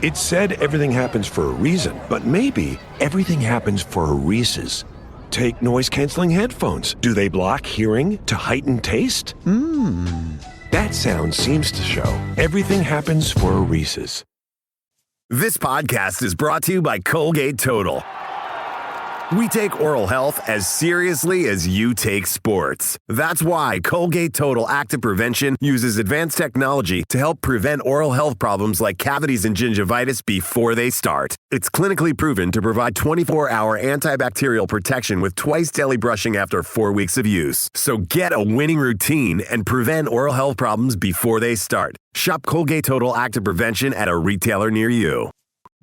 It said everything happens for a reason, but maybe everything happens for a Reese's. Take noise-canceling headphones. Do they block hearing to heighten taste? That sound seems to show everything happens for a Reese's. This podcast is brought to you by Colgate Total. We take oral health as seriously as you take sports. That's why Colgate Total Active Prevention uses advanced technology to help prevent oral health problems like cavities and gingivitis before they start. It's clinically proven to provide 24-hour antibacterial protection with twice daily brushing after 4 weeks of use. So get a winning routine and prevent oral health problems before they start. Shop Colgate Total Active Prevention at a retailer near you.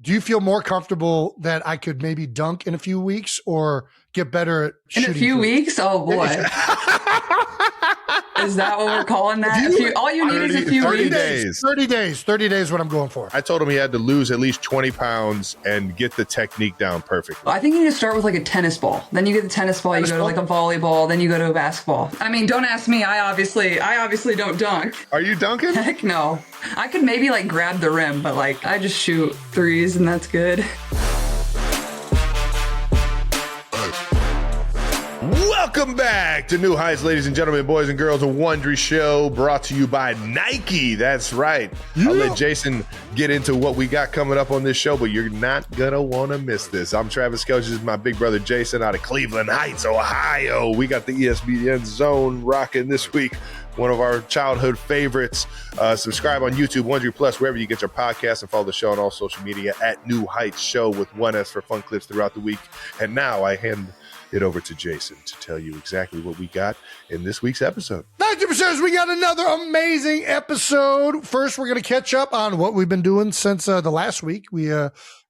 Do you feel more comfortable that I could maybe dunk in a few weeks or get better at shooting? In a few weeks? Oh, boy. Is that what we're calling that? All you need is a few 30 weeks? days. 30 days. 30 days what I'm going for. I told him he had to lose at least 20 pounds and get the technique down perfectly. I think you need to start with like a tennis ball. Then you get the tennis ball, you go to like a volleyball, then you go to a basketball. I mean, don't ask me. I obviously don't dunk. Are you dunking? Heck no. I could maybe like grab the rim, but like I just shoot threes and that's good. Welcome back to New Heights, ladies and gentlemen, boys and girls, a Wondery show brought to you by Nike. That's right. I'll let Jason get into what we got coming up on this show, but you're not going to want to miss this. I'm Travis Kelch. This is my big brother Jason out of Cleveland Heights, Ohio. We got the ESPN Zone rocking this week. One of our childhood favorites. Subscribe on YouTube, Wondery Plus, wherever you get your podcasts, and follow the show on all social media at New Heights Show with one S for fun clips throughout the week. And now I hand it over to Jason to tell you exactly what we got in this week's episode. 90%, we got another amazing episode. First, we're going to catch up on what we've been doing since the last week. We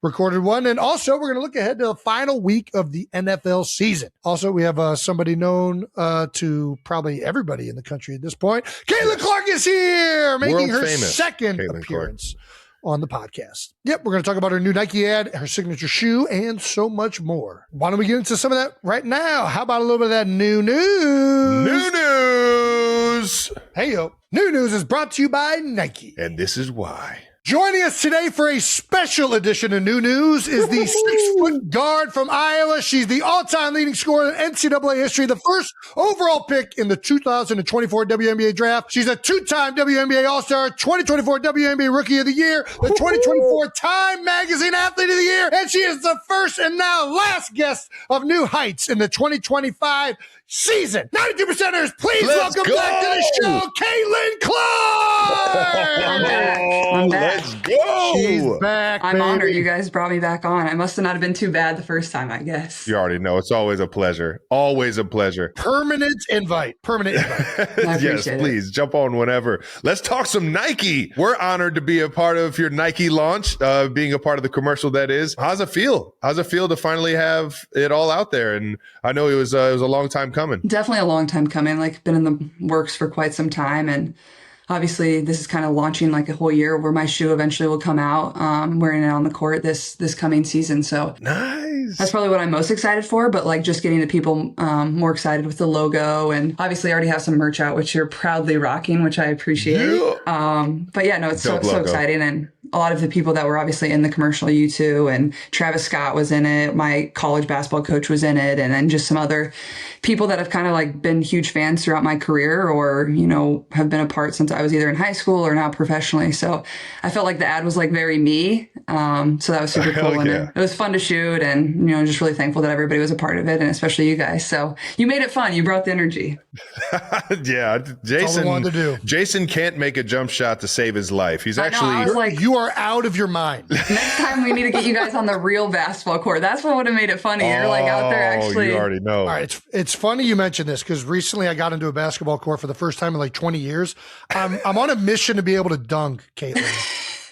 recorded one. And also, we're going to look ahead to the final week of the NFL season. Also, we have somebody known to probably everybody in the country at this point. Caitlin Clark is here, making her second appearance on the podcast. Yep, we're going to talk about her new Nike ad, her signature shoe, and so much more. Why don't we get into some of that right now? How about a little bit of that new news? New news! Hey, yo. New news is brought to you by Nike. And this is why. Joining us today for a special edition of New News is the 6-foot guard from Iowa. She's the all-time leading scorer in NCAA history, the first overall pick in the 2024 WNBA draft. She's a two-time WNBA All-Star, 2024 WNBA Rookie of the Year, the 2024 Time Magazine Athlete of the Year, and she is the first and now last guest of New Heights in the 2025 season. 92%ers, please welcome back to the show, Caitlin Clark! I'm back. Let's go. She's back, I'm baby. honored you guys brought me back on. I must have not have been too bad the first time, I guess. You already know. It's always a pleasure. Always a pleasure. Permanent invite. Yes, please jump on whenever. Let's talk some Nike. We're honored to be a part of your Nike launch, being a part of the commercial that is. How's it feel? How's it feel to finally have it all out there? And I know it was a long time coming. Definitely a long time coming. Like been in the works for quite some time, and obviously this is kind of launching like a whole year where my shoe eventually will come out. Wearing it on the court this coming season. So nice. That's probably what I'm most excited for, but like just getting the people more excited with the logo, and obviously I already have some merch out, which you're proudly rocking, which I appreciate. But yeah, no, it's so exciting. And a lot of the people that were obviously in the commercial, you two, and Travis Scott was in it. My college basketball coach was in it. And then just some other people that have kind of like been huge fans throughout my career, or, you know, have been a part since I was either in high school or now professionally. So I felt like the ad was like very me. So that was super cool. And it was fun to shoot, and, you know, just really thankful that everybody was a part of it, and especially you guys. So you made it fun. You brought the energy. Yeah. Jason can't make a jump shot to save his life. He's actually, you are out of your mind. Next time we need to get you guys on the real basketball court. That's what would have made it funny. You're like out there actually. You already know. All right. It's funny you mentioned this, because recently I got into a basketball court for the first time in like 20 years. I'm on a mission to be able to dunk, Caitlin.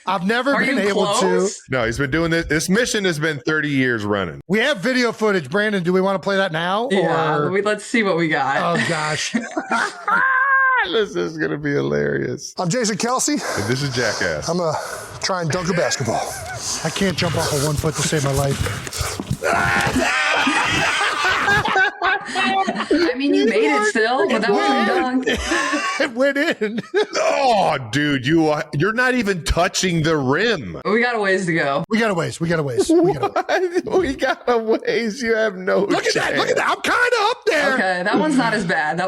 I've never been able to. No, he's been doing this. This mission has been 30 years running. We have video footage. Brandon, do we want to play that now? Yeah, let's see what we got. Oh, gosh. This is going to be hilarious. I'm Jason Kelsey. And this is Jackass. I'm going to try and dunk a basketball. I can't jump off of 1 foot to save my life. I mean, you made it still, but that wasn't dunk. It went in. Oh, dude, you're not even touching the rim. We got a ways to go. We got a ways. We got a ways. You have no Look at that. Look at that. I'm kind of up there. Okay, that one's not as bad.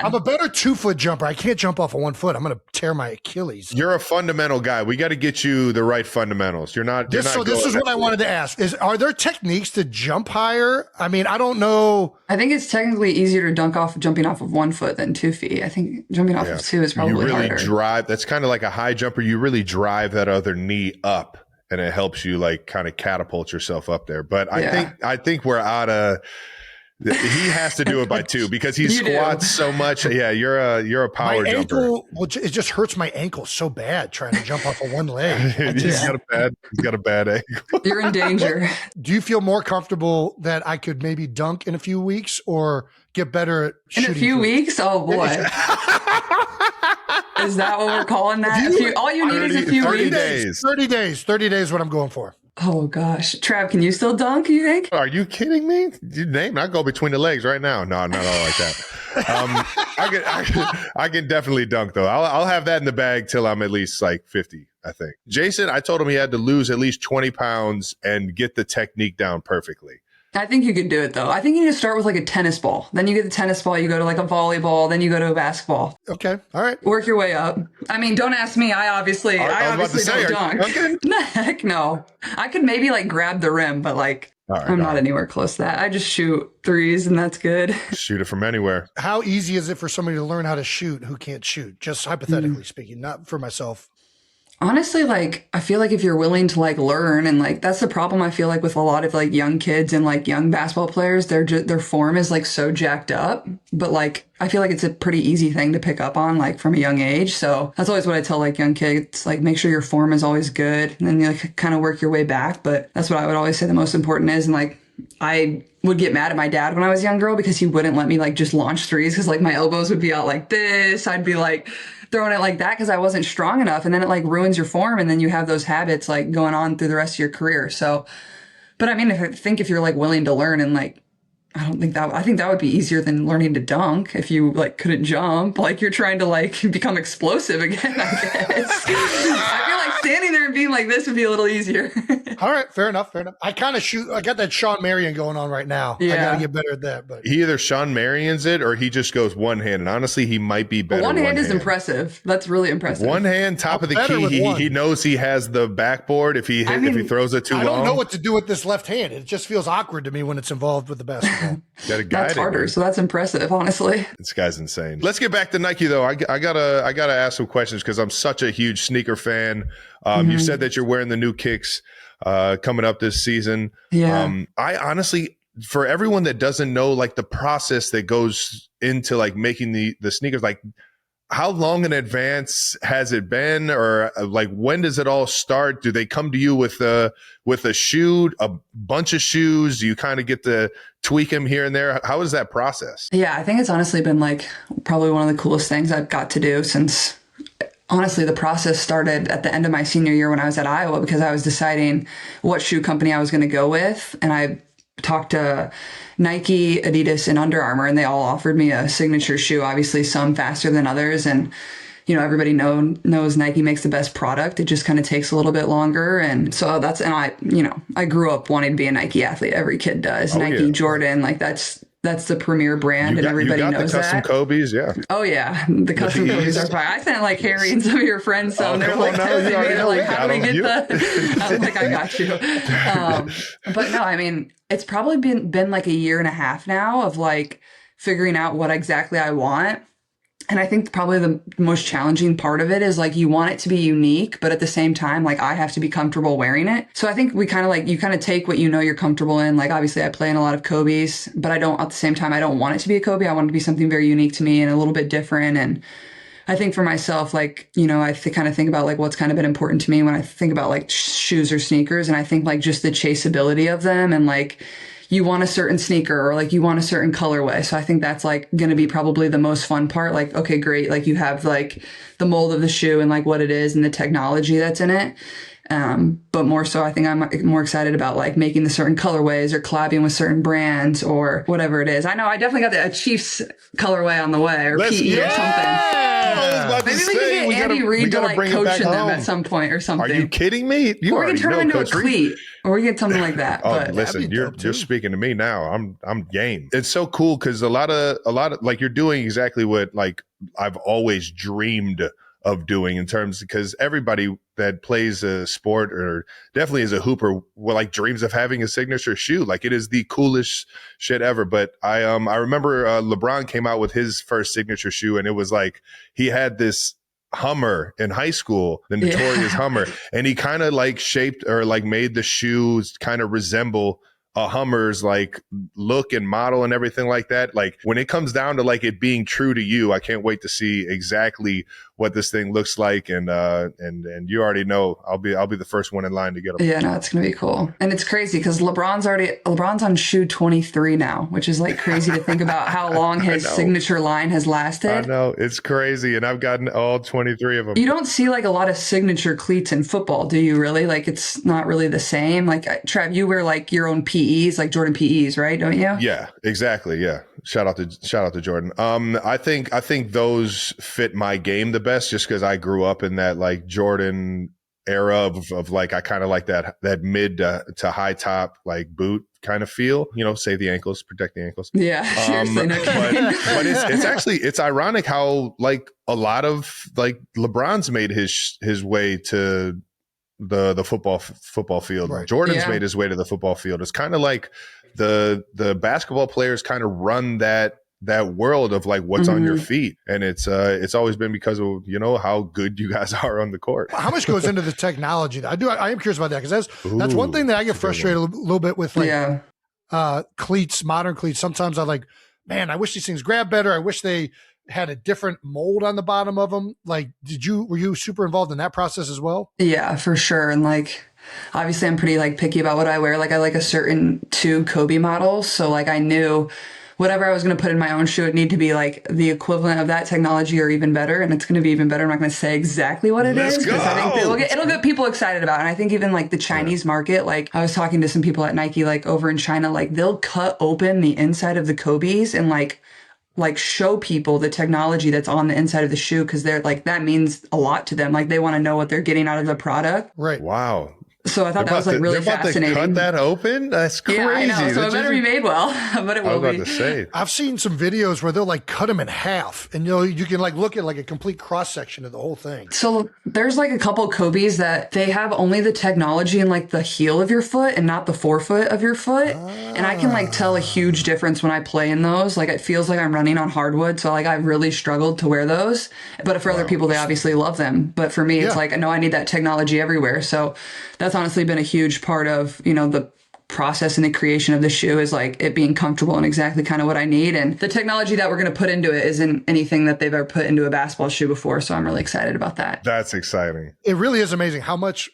I'm a better 2-foot jumper. I can't jump off of 1 foot. I'm going to tear my Achilles. You're a fundamental guy. We got to get you the right fundamentals. This is what I wanted to ask: are there techniques to jump higher? I mean, I don't know. I think it's technically easier to jumping off of 1 foot than 2 feet. I think jumping off of 2 is probably harder. Drive. That's kind of like a high jumper. You really drive that other knee up, and it helps you like kind of catapult yourself up there. But I think we're out of. He has to do it by 2 because he squats so much. Yeah, you're a power jumper. It just hurts my ankle so bad trying to jump off of one leg. He's got a bad ankle. You're in danger. Do you feel more comfortable that I could maybe dunk in a few weeks or get better at shooting? In a few weeks? Oh boy. Is that what we're calling that? All you need is a few 30 weeks. days. 30 days. 30 days what I'm going for. Oh gosh. Trav, can you still dunk, you think? Are you kidding me? You name it. I go between the legs right now. No, not all like that. I can definitely dunk though. I'll have that in the bag till I'm at least like 50, I think. Jason, I told him he had to lose at least 20 pounds and get the technique down perfectly. I think you could do it though. I think you need to start with like a tennis ball. Then you get the tennis ball, you go to like a volleyball, then you go to a basketball. Okay. All right. Work your way up. I mean, don't ask me. I obviously don't dunk. Heck no. I could maybe like grab the rim, but like I'm not anywhere close to that. I just shoot threes and that's good. Shoot it from anywhere. How easy is it for somebody to learn how to shoot who can't shoot? Just hypothetically speaking, not for myself. Honestly, like, I feel like if you're willing to like learn and like, that's the problem I feel like with a lot of like young kids and like young basketball players, their form is like so jacked up, but like, I feel like it's a pretty easy thing to pick up on like from a young age. So that's always what I tell like young kids, like make sure your form is always good and then you like kind of work your way back. But that's what I would always say the most important is. And like, I would get mad at my dad when I was a young girl because he wouldn't let me like just launch threes because like my elbows would be out like this. I'd be like throwing it like that because I wasn't strong enough. And then it like ruins your form. And then you have those habits like going on through the rest of your career. So, but I mean, if you're like willing to learn and like, I think that would be easier than learning to dunk if you like couldn't jump. Like you're trying to like become explosive again, I guess. I feel like standing there and being like this would be a little easier. All right, fair enough. I kind of shoot. I got that Sean Marion going on right now. Yeah. I got to get better at that. But he either Sean Marion's it or he just goes one hand. And honestly, he might be better. One hand is impressive. That's really impressive. One hand, top of the key. He knows he has the backboard if he throws it too long. I don't know what to do with this left hand. It just feels awkward to me when it's involved with the basketball. That's harder, so that's impressive, honestly. This guy's insane. Let's get back to Nike though. I gotta ask some questions because I'm such a huge sneaker fan. You said that you're wearing the new kicks coming up this season. Yeah. I honestly, for everyone that doesn't know like the process that goes into like making the sneakers, like how long in advance has it been, or like when does it all start? Do they come to you with a shoe, a bunch of shoes? Do you kind of get to tweak them here and there? How is that process? Yeah, I think it's honestly been like probably one of the coolest things I've got to do since honestly the process started at the end of my senior year when I was at Iowa, because I was deciding what shoe company I was going to go with. And I talked to Nike, Adidas, and Under Armour, and they all offered me a signature shoe, obviously some faster than others. And, you know, everybody knows Nike makes the best product. It just kind of takes a little bit longer. And so I grew up wanting to be a Nike athlete. Every kid does. Nike, Jordan, like that's the premier brand, and everybody knows that. The custom Kobe's, yeah. Oh yeah, the custom Kobe's are fine. I sent like Harry and some of your friends some. They're like, how do we get the? I was like, I got you. But no, I mean, it's probably been like a year and a half now of like figuring out what exactly I want. And I think probably the most challenging part of it is like you want it to be unique, but at the same time, like I have to be comfortable wearing it. So I think you kind of take what you know you're comfortable in. Like obviously I play in a lot of Kobe's, but at the same time, I don't want it to be a Kobe. I want it to be something very unique to me and a little bit different. And I think for myself, like, you know, I kind of think about like what's kind of been important to me when I think about like shoes or sneakers. And I think like just the chaseability of them, and like, you want a certain sneaker or like you want a certain colorway. So I think that's like going to be probably the most fun part. Like, okay, great. Like you have like the mold of the shoe and like what it is and the technology that's in it. But more so, I think I'm more excited about like making the certain colorways or collabing with certain brands or whatever it is. I know I definitely got a Chiefs colorway on the way or PE or something. Maybe we can get Andy Reid to like coach in them at some point or something. Are you kidding me? Or we can turn them into a cleat. Or we get something like that. Oh, but listen, you're speaking to me now. I'm game. It's so cool because a lot of like you're doing exactly what like I've always dreamed of doing in terms because everybody that plays a sport or definitely is a hooper like dreams of having a signature shoe. Like it is the coolest shit ever. But I remember LeBron came out with his first signature shoe and it was like he had this Hummer in high school, the notorious Hummer, and he kind of like shaped or like made the shoes kind of resemble a Hummer's like look and model and everything like that. Like when it comes down to like it being true to you, I can't wait to see exactly what this thing looks like. And you already know I'll be the first one in line to get them. Yeah, no, it's gonna be cool. And it's crazy because LeBron's on shoe 23 now, which is like crazy to think about how long his signature line has lasted. I know, it's crazy. And I've gotten all 23 of them. You don't see like a lot of signature cleats in football, do you really? Like it's not really the same. Like Trav, you wear like your own PEs, like Jordan PEs, right? Don't you? Yeah, exactly. Yeah. Shout out to Jordan. I think those fit my game the best just because I grew up in that like Jordan era of like I kind of like that mid to high top like boot kind of feel, save the ankles, protect the ankles. Yeah, seriously, no kidding. But it's ironic how like a lot of like LeBron's made his way to the football field. Right. Jordan's made his way to the football field. It's kind of like the basketball players kind of run that world of like what's on your feet. And it's always been because of, how good you guys are on the court. How much goes into the technology? I am curious about that because that's one thing that I get frustrated a little bit with like cleats, modern cleats. Sometimes I'm like, man, I wish these things grab better. I wish they had a different mold on the bottom of them. Like, were you super involved in that process as well? Yeah, for sure. And like, obviously I'm pretty like picky about what I wear. Like I like a certain two Kobe models. So like I knew whatever I was going to put in my own shoe, it need to be like the equivalent of that technology or even better. And it's going to be even better. I'm not going to say exactly what it is because I think it'll get people excited about it. And I think even like the Chinese market, like I was talking to some people at Nike, like over in China, like they'll cut open the inside of the Kobe's and like show people the technology that's on the inside of the shoe. Cause they're like, that means a lot to them. Like they want to know what they're getting out of the product. Right. Wow. So I thought that was like really fascinating. Cut that open? That's crazy. Yeah, I know. So it better be made well, but it will be. I was about to say. I've seen some videos where they'll like cut them in half, and you can like look at like a complete cross section of the whole thing. So there's like a couple Kobe's that they have only the technology in like the heel of your foot and not the forefoot of your foot, and I can like tell a huge difference when I play in those. Like it feels like I'm running on hardwood, so like I really struggled to wear those. But for other people, they obviously love them. But for me, it's like no, I need that technology everywhere. So that's honestly been a huge part of, the process and the creation of the shoe is like it being comfortable and exactly kind of what I need. And the technology that we're going to put into it isn't anything that they've ever put into a basketball shoe before. So I'm really excited about that. That's exciting. It really is amazing how much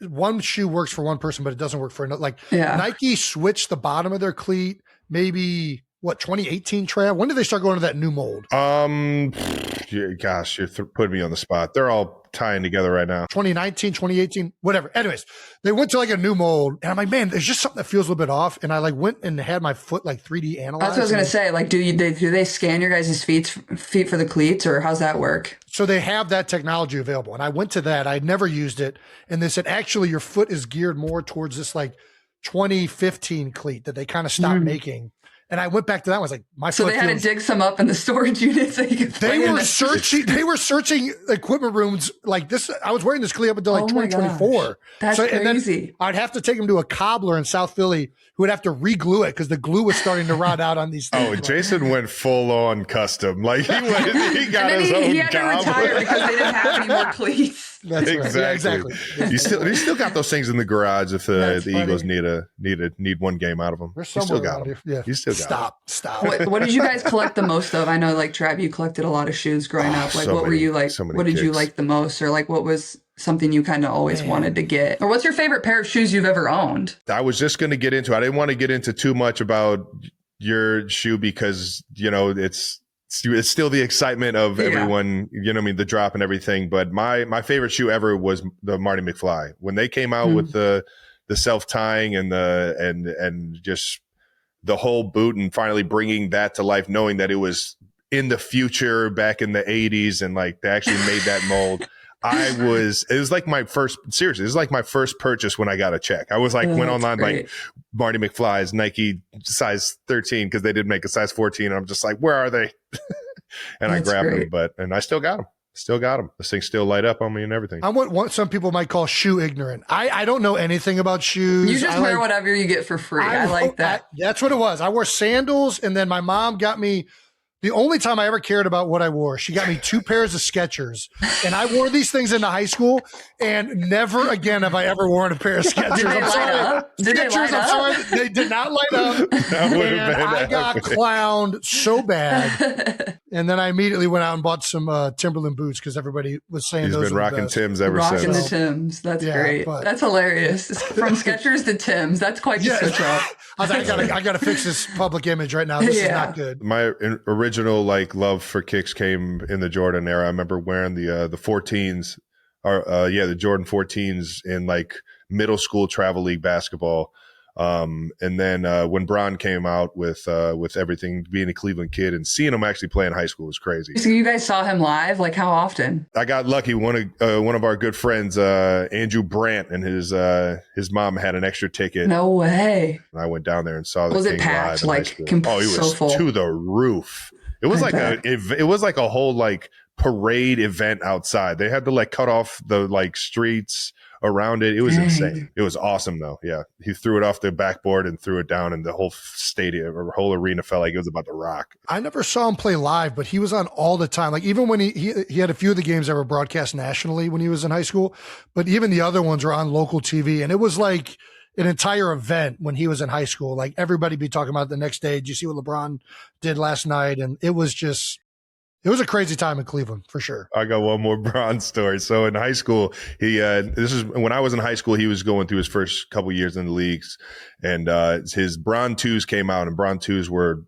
one shoe works for one person, but it doesn't work for another. Like Nike switched the bottom of their cleat, maybe 2018, Trav? When did they start going to that new mold? Gosh, you're putting me on the spot. They're all tying together right now. 2019, 2018, whatever. Anyways, they went to like a new mold, and I'm like, man, there's just something that feels a little bit off. And I like went and had my foot like 3D analyzed. That's what I was gonna say. Like, do they scan your guys' feet for the cleats, or how's that work? So they have that technology available, and I went to that. I'd never used it, and they said actually your foot is geared more towards this like 2015 cleat that they kind of stopped making. And I went back to that. I was like, so they had to dig some up in the storage unit so you could. They were searching equipment rooms like this. I was wearing this cleat up until like 2024. That's crazy. And then I'd have to take them to a cobbler in South Philly who would have to re-glue it because the glue was starting to rot out on these things. Oh, Jason went full on custom. Like he got his own he had to retire because they didn't have any more cleats. That's exactly. Right. Yeah, exactly. You still got those things in the garage if the Eagles need one game out of them. You still got them. Yeah. You still got Stop. What did you guys collect the most of? I know, like Trav, you collected a lot of shoes growing up. Like, what were you like? What did you like the most, or like what was something you kind of always wanted to get? Or what's your favorite pair of shoes you've ever owned? I was just going to get into. I didn't want to get into too much about your shoe because it's it's still the excitement of everyone, you know what I mean, the drop and everything. But my favorite shoe ever was the Marty McFly. When they came out with the self-tying and just the whole boot and finally bringing that to life, knowing that it was in the future back in the 80s and like they actually made that mold. It was like my first, seriously, it was like my first purchase when I got a check. I was like, went online, like Marty McFly's Nike size 13, because they did make a size 14. And I'm just like, where are they? And I grabbed them, and I still got them. Still got them. This thing still light up on me and everything. I'm what some people might call shoe ignorant. I don't know anything about shoes. You just wear whatever you get for free. I like that. That's what it was. I wore sandals, and then my mom got me. The only time I ever cared about what I wore, she got me 2 pairs of Skechers, and I wore these things into high school, and never again have I ever worn a pair of Skechers. Did they light up? Did they light up? I'm sorry, they did not light up. And I got clowned so bad, and then I immediately went out and bought some Timberland boots because everybody was saying He's those been were rocking the best. Timbs ever since. Rocking the Timbs. That's great. That's hilarious. From Skechers to Timbs. That's quite the switch up. I was like, I got to fix this public image right now. This is not good. My original love for kicks came in the Jordan era. I remember wearing the 14s, the Jordan 14s in like middle school travel league basketball. And then when Bron came out with everything, being a Cleveland kid and seeing him actually play in high school was crazy. So you guys saw him live? Like how often? I got lucky. One of our good friends, Andrew Brandt, and his mom had an extra ticket. No way. And I went down there and saw the Was King it packed? live in high school. Oh, it was full. to the roof. It was it was like a whole like parade event outside. They had to like cut off the like streets around it. It was insane. It was awesome though. Yeah. He threw it off the backboard and threw it down, and the whole stadium or whole arena felt like it was about to rock. I never saw him play live, but he was on all the time. Like even when he had a few of the games that were broadcast nationally when he was in high school, but even the other ones were on local TV. And it was like an entire event when he was in high school. Like everybody be talking about it the next day. Did you see what LeBron did last night? And it was a crazy time in Cleveland for sure. I got one more Bron story. So in high school, this is when I was in high school, he was going through his first couple years in the leagues, and his Bron 2s came out, and Bron 2s were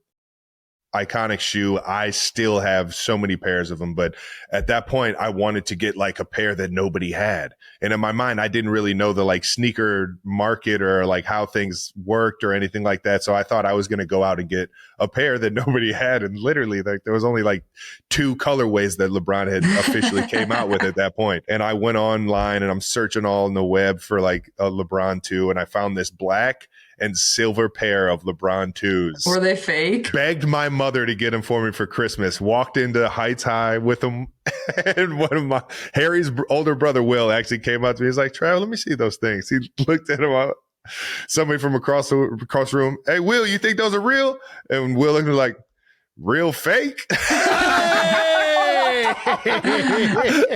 iconic shoe. I still have so many pairs of them, but at that point I wanted to get like a pair that nobody had. And in my mind, I didn't really know the like sneaker market or like how things worked or anything like that. So I thought I was going to go out and get a pair that nobody had. And literally like there was only like 2 colorways that LeBron had officially came out with at that point. And I went online and I'm searching all on the web for like a LeBron 2. And I found this black and silver pair of LeBron 2s. Were they fake? Begged my mother to get them for me for Christmas. Walked into Heights High with them. And Harry's older brother, Will, actually came up to me. He's like, Trav, let me see those things. He looked at them. Somebody from across the room. Hey, Will, you think those are real? And Will looked like, real fake?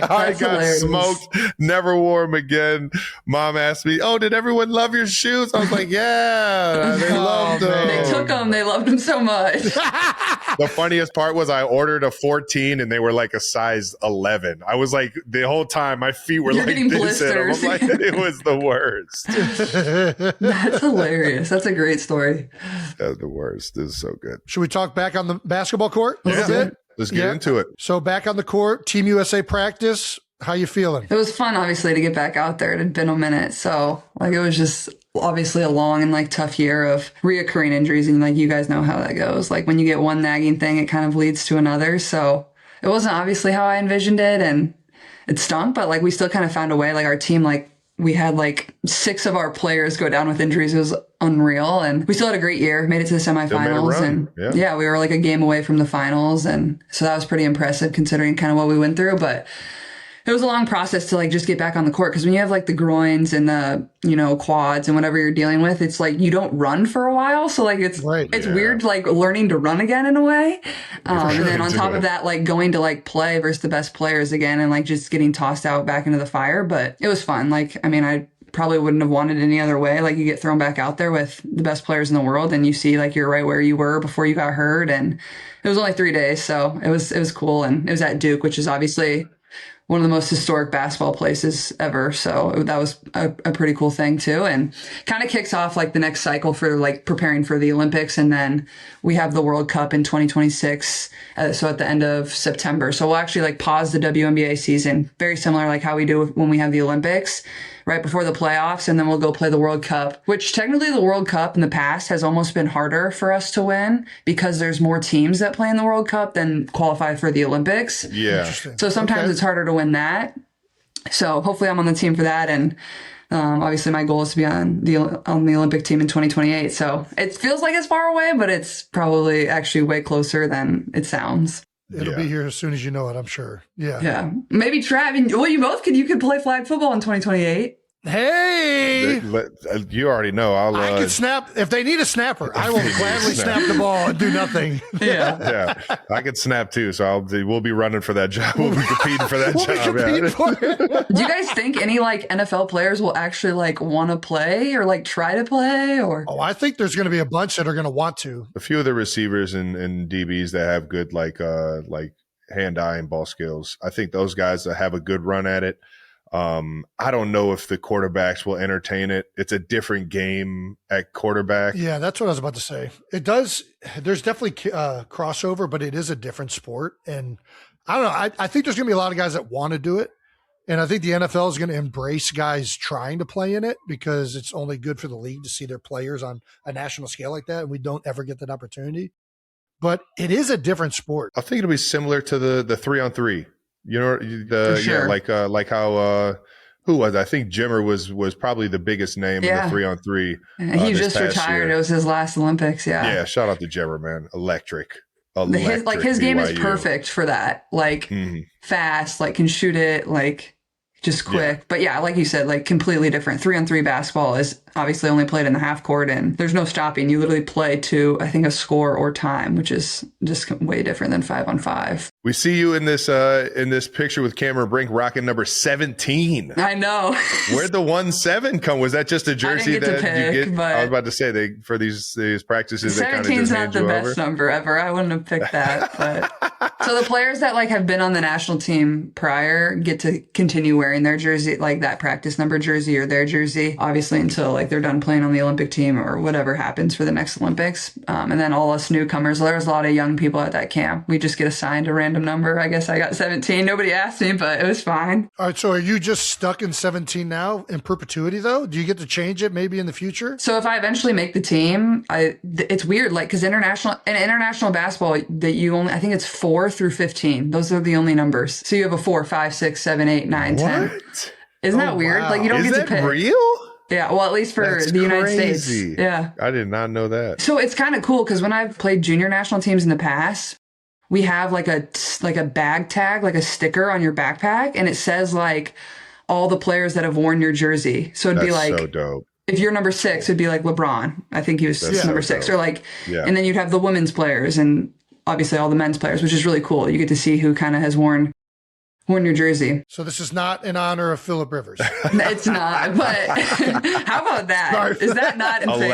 I got hilarious. smoked, never wore them again. Mom asked me, oh, did everyone love your shoes? I was like, yeah, they loved them. They took them. They loved them so much. The funniest part was I ordered a 14 and they were like a size 11. I was like, the whole time my feet were You're like getting this. And blisters. I'm like, it was the worst. That's hilarious. That's a great story. That was the worst. This is so good. Should we talk back on the basketball court a little bit? Let's get into it. So back on the court, Team USA practice. How you feeling? It was fun, obviously, to get back out there. It had been a minute. So, like, it was just obviously a long and, like, tough year of reoccurring injuries. And, like, you guys know how that goes. Like, when you get one nagging thing, it kind of leads to another. So, it wasn't obviously how I envisioned it. And it stunk. But, like, we still kind of found a way. Like, our team, like, we had, like, 6 of our players go down with injuries. It was unreal. And we still had a great year. Made it to the semifinals. And, yeah, we were, like, a game away from the finals. And so that was pretty impressive considering kind of what we went through. But it was a long process to like just get back on the court. Cause when you have like the groins and the, you know, quads and whatever you're dealing with, it's like you don't run for a while. So like it's weird, like learning to run again in a way. And then on top of that, like going to like play versus the best players again and like just getting tossed out back into the fire. But it was fun. Like, I mean, I probably wouldn't have wanted any other way. Like you get thrown back out there with the best players in the world and you see like you're right where you were before you got hurt. And it was only 3 days. So it was cool. And it was at Duke, which is obviously one of the most historic basketball places ever. So that was a pretty cool thing too. And kind of kicks off like the next cycle for like preparing for the Olympics. And then we have the World Cup in 2026. So at the end of September. So we'll actually like pause the WNBA season, very similar like how we do when we have the Olympics right before the playoffs. And then we'll go play the World Cup, which technically the World Cup in the past has almost been harder for us to win because there's more teams that play in the World Cup than qualify for the Olympics. Yeah. So sometimes it's harder to win that. So hopefully I'm on the team for that. And obviously my goal is to be on the Olympic team in 2028. So it feels like it's far away, but it's probably actually way closer than it sounds. It'll be here as soon as you know it, I'm sure. Yeah. Yeah. Maybe try. I mean, well, you could play flag football in 2028. Hey, You already know. I can snap. If they need a snapper, I will gladly snap the ball and do nothing. Yeah. Yeah, I could snap too. So we'll be running for that job. We'll be competing for that job. Do you guys think any like NFL players will actually like want to play or like try to play or? Oh, I think there's going to be a bunch that are going to want to. A few of the receivers and DBs that have good like hand-eye and ball skills. I think those guys that have a good run at it. I don't know if the quarterbacks will entertain it. It's a different game at quarterback. Yeah, that's what I was about to say. It does. There's definitely crossover, but it is a different sport. And I don't know. I think there's going to be a lot of guys that want to do it. And I think the NFL is going to embrace guys trying to play in it because it's only good for the league to see their players on a national scale like that. And we don't ever get that opportunity. But it is a different sport. I think it'll be similar to the 3-on-3. You know, sure. like how who was I think Jimmer was probably the biggest name in the 3-on-3. He just retired. Year. It was his last Olympics. Yeah. Shout out to Jimmer, man. Electric. His game is perfect for that. Like fast, like can shoot it, like just quick. Yeah. But yeah, like you said, like completely different. 3-on-3 basketball is obviously only played in the half court and there's no stopping. You literally play to, I think, a score or time, which is just way different than 5-on-5. We see you in this picture with Cameron Brink rocking number 17. I know. Where'd the 17 come? Was that just a jersey that you get? I was about to say for these practices, 17 is not the best number ever. I wouldn't have picked that. But so the players that like have been on the national team prior get to continue wearing their jersey, like that practice number jersey or their jersey, obviously until like they're done playing on the Olympic team or whatever happens for the next Olympics. And then all us newcomers, there's a lot of young people at that camp. We just get assigned a random number. I guess I got 17. Nobody asked me, but it was fine. All right. So are you just stuck in 17 now in perpetuity though? Do you get to change it maybe in the future? So if I eventually make the team, it's weird. Like, cause international basketball that I think it's 4 through 15. Those are the only numbers. So you have a 4, 5, 6, 7, 8, 9, 10. Isn't that weird? Wow. Like you don't get to pick. Real? Yeah, well, at least for That's the United crazy. States. Yeah. I did not know that. So it's kind of cool because when I've played junior national teams in the past, we have like a bag tag, like a sticker on your backpack, and it says like all the players that have worn your jersey. So it'd be like, so dope. If you're number 6, it'd be like LeBron. I think he was number 6. Or like, and then you'd have the women's players and obviously all the men's players, which is really cool. You get to see who kind of has worn your jersey. So this is not in honor of Phillip Rivers. It's not, but how about that? Sorry. Is that not insane?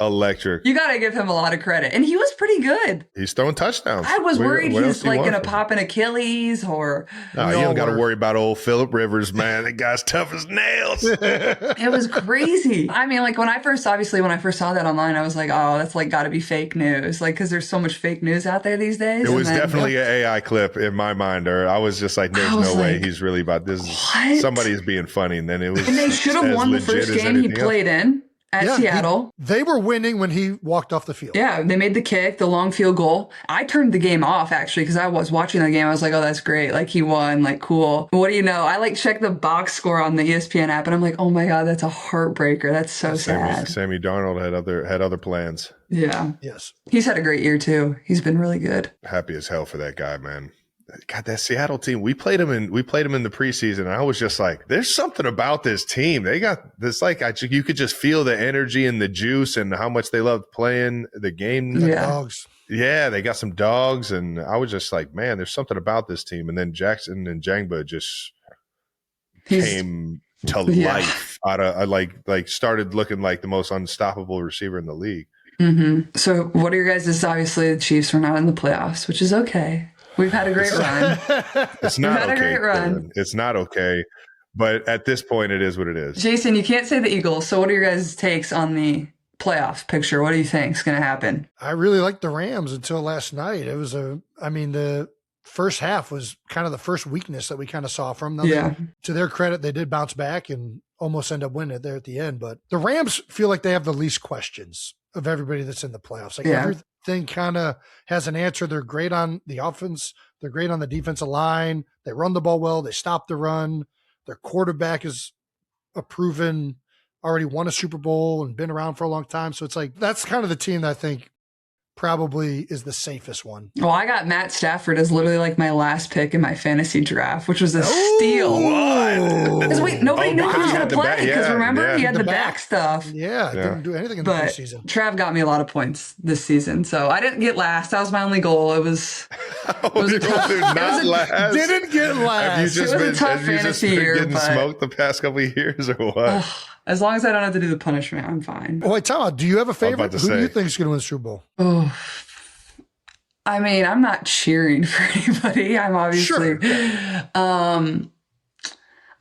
Electric. You got to give him a lot of credit. And he was pretty good. He's throwing touchdowns. I was worried he's like going to pop an Achilles or... No, you don't got to worry about old Phillip Rivers, man. That guy's tough as nails. It was crazy. I mean, like when I first saw that online, I was like, oh, that's like got to be fake news. Like, because there's so much fake news out there these days. It was definitely an AI clip in my mind, or I was just like, there's no way he's really about this. What? Somebody's being funny. And then it was. And they should have won the first game he played in at Seattle. They were winning when he walked off the field. Yeah, they made the kick, the long field goal. I turned the game off actually because I was watching the game. I was like, oh, that's great. Like he won, like cool. What do you know? I like checked the box score on the ESPN app and I'm like, oh my God, that's a heartbreaker. That's so sad. Sammy Darnold had other plans. Yeah. Yes. He's had a great year too. He's been really good. Happy as hell for that guy, man. God, that Seattle team, we played them in the preseason. And I was just like, there's something about this team. They got this, like, you could just feel the energy and the juice and how much they loved playing the game. Dogs. Yeah, they got some dogs. And I was just like, man, there's something about this team. And then Jackson and Jangba just came to life out of like started looking like the most unstoppable receiver in the league. Mm-hmm. So what are your guys' obviously the Chiefs were not in the playoffs, which is okay. We've had a great run. It's not had a okay. great run. It's not okay. But at this point, it is what it is. Jason, you can't say the Eagles. So what are your guys' takes on the playoffs picture? What do you think is going to happen? I really liked the Rams until last night. It was the first half was kind of the first weakness that we kind of saw from them. Yeah. To their credit, they did bounce back and almost end up winning it there at the end. But the Rams feel like they have the least questions of everybody that's in the playoffs. Like everything kind of has an answer. They're great on the offense. They're great on the defensive line. They run the ball well. They stop the run. Their quarterback is already won a Super Bowl and been around for a long time. So it's like, that's kind of the team that I think probably is the safest one. Well, I got Matt Stafford as literally like my last pick in my fantasy draft, which was a steal. Because nobody knew he was going to play. Because remember, he had the back stuff. Yeah, didn't do anything in the preseason. Trav got me a lot of points this season, so I didn't get last. That was my only goal. It was a tough. Didn't get last. Have you just a tough fantasy year. Getting smoked the past couple of years, or what? As long as I don't have to do the punishment, I'm fine. Oh, wait, Tom, do you have a favorite? Who do you think is going to win the Super Bowl? Oh, I mean, I'm not cheering for anybody. I'm obviously,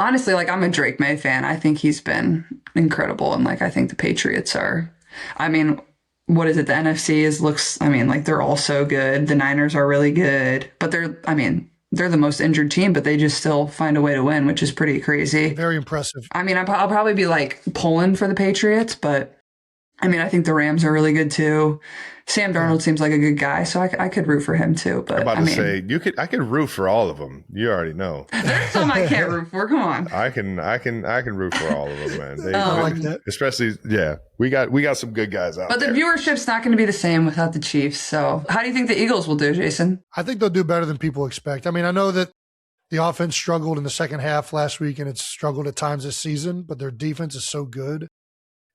honestly, like I'm a Drake May fan. I think he's been incredible, and like I think the Patriots are. I mean, what is it? The NFC looks. I mean, like they're all so good. The Niners are really good, but they're the most injured team, but they just still find a way to win, which is pretty crazy. Very impressive. I mean, I'll probably be like pulling for the Patriots, but I mean, I think the Rams are really good too. Sam Darnold seems like a good guy, so I could root for him too. But I'm about to say I could root for all of them. You already know. There's some I can't root for. Come on. I can root for all of them, man. I like that. Especially, we got some good guys out there. But the viewership's not going to be the same without the Chiefs. So how do you think the Eagles will do, Jason? I think they'll do better than people expect. I mean, I know that the offense struggled in the second half last week, and it's struggled at times this season, but their defense is so good.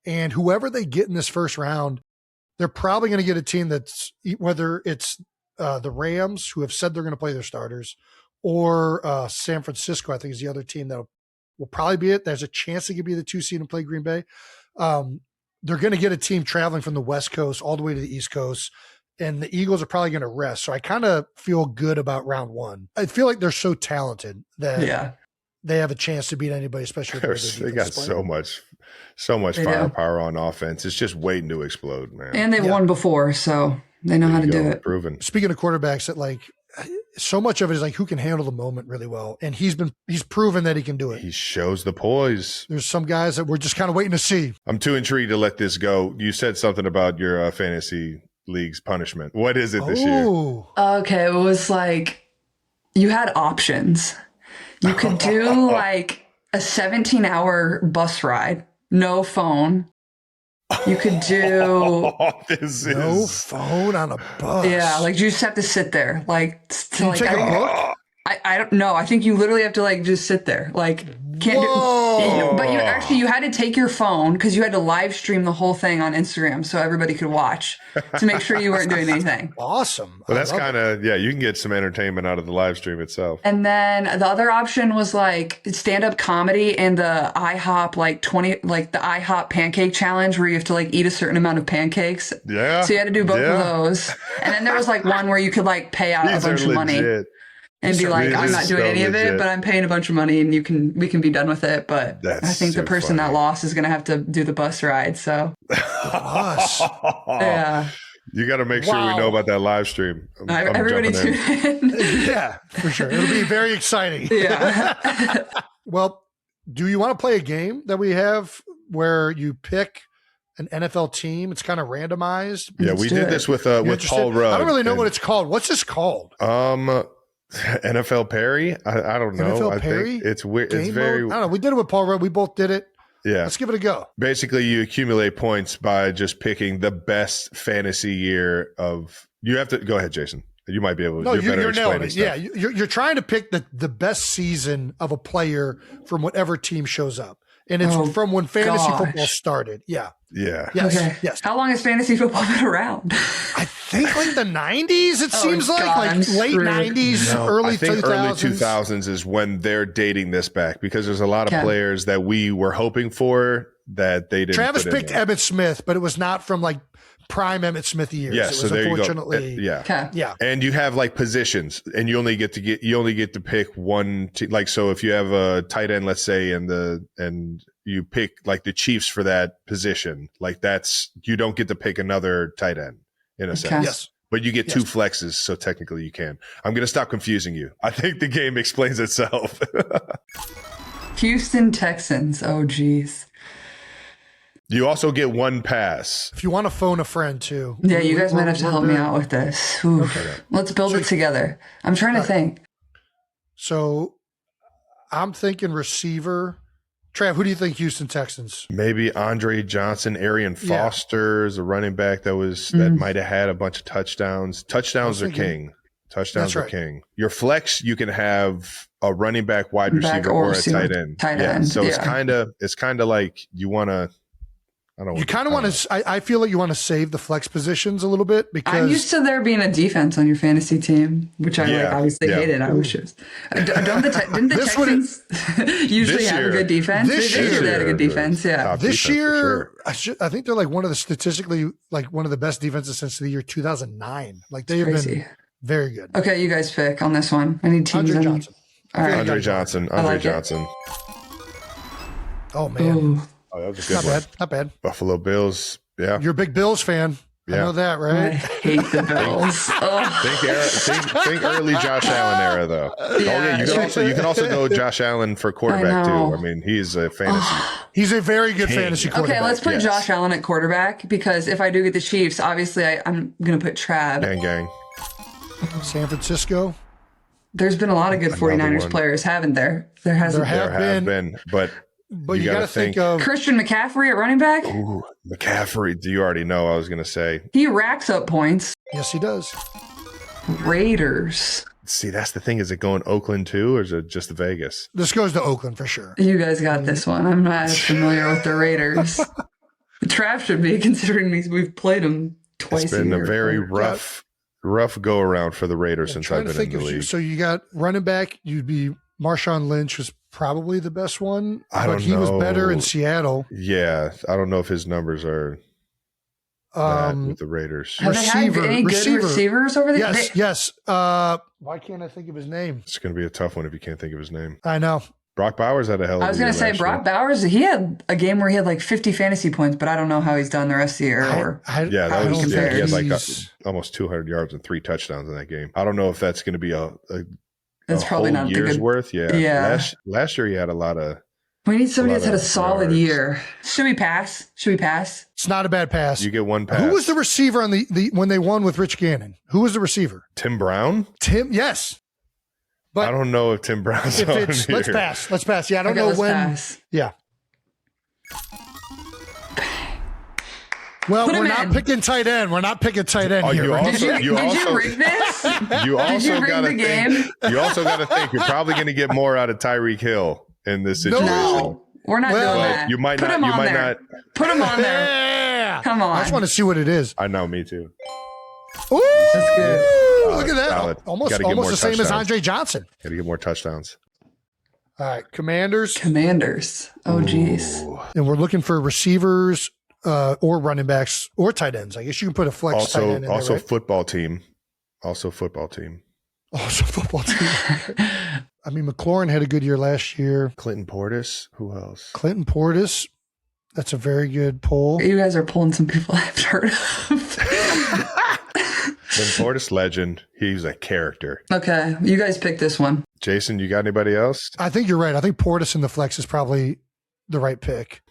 And whoever they get in this first round, they're probably going to get a team that's, whether it's the Rams, who have said they're going to play their starters, or San Francisco, I think is the other team that will probably be it. There's a chance they could be the 2 seed and play Green Bay. They're going to get a team traveling from the West Coast all the way to the East Coast, and the Eagles are probably going to rest. So I kind of feel good about round one. I feel like they're so talented that they have a chance to beat anybody, especially if they got so much firepower on offense. It's just waiting to explode, man. And they've won before, so they know how to do it. Proven. Speaking of quarterbacks, that like so much of it is like who can handle the moment really well, and he's proven that he can do it. He shows the poise. There's some guys that we're just kind of waiting to see. I'm too intrigued to let this go. You said something about your fantasy league's punishment. What is it this year? Okay, it was like you had options. You could do like a 17-hour bus ride, no phone. You could do no phone on a bus. Yeah, like you just have to sit there. Like, can you take a book? I don't know. I think you literally have to like just sit there. Like can't do. But you had to take your phone because you had to live stream the whole thing on Instagram so everybody could watch to make sure you weren't doing anything. Awesome. Well, that's kind of you can get some entertainment out of the live stream itself. And then the other option was like stand-up comedy and the IHOP the IHOP pancake challenge where you have to like eat a certain amount of pancakes. Yeah. So you had to do both of those. And then there was like one where you could like pay out a bunch of money. And be like, I'm not doing any of it, but I'm paying a bunch of money and we can be done with it. But I think the person that lost is going to have to do the bus ride. So, yeah. You got to make sure we know about that live stream. Everybody tune in. Yeah, for sure. It'll be very exciting. Yeah. Well, do you want to play a game that we have where you pick an NFL team? It's kind of randomized. Yeah, we did this with Paul Rudd. I don't really know what it's called. What's this called? NFL Perry? I don't know. NFL Perry? I think it's weird. It's very. I don't know. We did it with Paul Rudd. We both did it. Yeah. Let's give it a go. Basically, you accumulate points by just picking the best fantasy year of. You have to go ahead, Jason. You might be able to. No, you're nailing it. Yeah, you're trying to pick the best season of a player from whatever team shows up. And it's from when fantasy football started. Yeah. Yeah. Yes. Okay. Yes. How long has fantasy football been around? I think like the 90s, it seems like late 90s, early 2000s. Early 2000s is when they're dating this back because there's a lot of players that we were hoping for that they didn't. Travis picked Emmitt Smith, but it was not from like prime Emmitt Smith years. Yeah, It was so there you go. unfortunately, Yeah. Okay. yeah. And you have like positions, and you only get to pick one. Like, so if you have a tight end, let's say, and you pick like the Chiefs for that position, like you don't get to pick another tight end in a sense. Yes. But you get two flexes, so technically you can. I'm going to stop confusing you. I think the game explains itself. Houston Texans. Oh, geez. You also get one pass. If you want to phone a friend too. Yeah, you guys might have to help me out with this. Okay. Let's build it together. I'm trying to think. So I'm thinking receiver. Trav, who do you think Houston Texans? Maybe Andre Johnson, Arian Foster is a running back that might have had a bunch of touchdowns. Touchdowns are king. Touchdowns are king. Your flex, you can have a running back, wide receiver, or a tight end. So it's kind of like you want to. You kind of want to. I feel like you want to save the flex positions a little bit because I'm used to there being a defense on your fantasy team, which I obviously hated. I wish it was. Didn't the Texans usually have a good defense? They had a good defense. Yeah. This year, I think they're like one of the statistically like one of the best defenses since the year 2009. Like they have been very good. Okay, you guys pick on this one. I need teams. Andre Johnson. All right. Andre Johnson. Oh man. Ooh. Oh, that was a good one. Not bad. Buffalo Bills. Yeah. You're a big Bills fan. Yeah. I know that, right? I hate the Bills. think early Josh Allen era, though. You can also go Josh Allen for quarterback, too. I mean, he's a fantasy. He's a very good fantasy quarterback. Okay, let's put Josh Allen at quarterback because if I do get the Chiefs, obviously I'm going to put Trav. Gang. San Francisco. There's been a lot of good 49ers players, haven't there? There hasn't. There have been, but you got to think of Christian McCaffrey at running back. Ooh, McCaffrey. Do you already know? I was going to say he racks up points. Yes, he does. Raiders. See, that's the thing. Is it going Oakland too, or is it just Vegas? This goes to Oakland for sure. You guys got this one. I'm not as familiar with the Raiders. Trav should be, considering we've played them twice. It's been a very rough go around for the Raiders since I've been in the league. So you got running back. You'd be Marshawn Lynch was probably the best one, but he was better in Seattle. Yeah, I don't know if his numbers are with the Raiders. Have they had any good receivers over there? Yes. Why can't I think of his name? It's going to be a tough one if you can't think of his name. I know. Brock Bowers had a hell of a year. I was going to say, Brock Bowers, he had a game where he had like 50 fantasy points, but I don't know how he's done the rest of the year. He had like almost 200 yards and 3 touchdowns in that game. I don't know if that's going to be that's probably not a year's worth. Yeah. Last year he had a lot of. We need somebody that's had a solid year. Should we pass? It's not a bad pass. You get one pass. Who was the receiver on the when they won with Rich Gannon? Who was the receiver? Tim Brown? Yes. But I don't know if Tim Brown's on here. Let's pass. Yeah, I don't know when. Pass. Yeah. Well, we're not picking tight end. We're not picking tight end here. Did you rig this? You also got to think. You also got to think you're probably going to get more out of Tyreek Hill in this situation. No, we're not doing that. You might not. Put him on there. Yeah. Come on. I just want to see what it is. I know. Me too. Ooh, that's good. Look at that. Solid. Almost the same as Andre Johnson. Got to get more touchdowns. All right, Commanders. Oh, geez. And we're looking for receivers. Or running backs or tight ends. I guess you can put a flex tight end in there, right? Football team. Also football team. I mean, McLaurin had a good year last year. Clinton Portis. Who else? Clinton Portis. That's a very good pull. You guys are pulling some people I've heard of. Clinton Portis, legend. He's a character. Okay. You guys pick this one. Jason, you got anybody else? I think you're right. I think Portis in the flex is probably the right pick.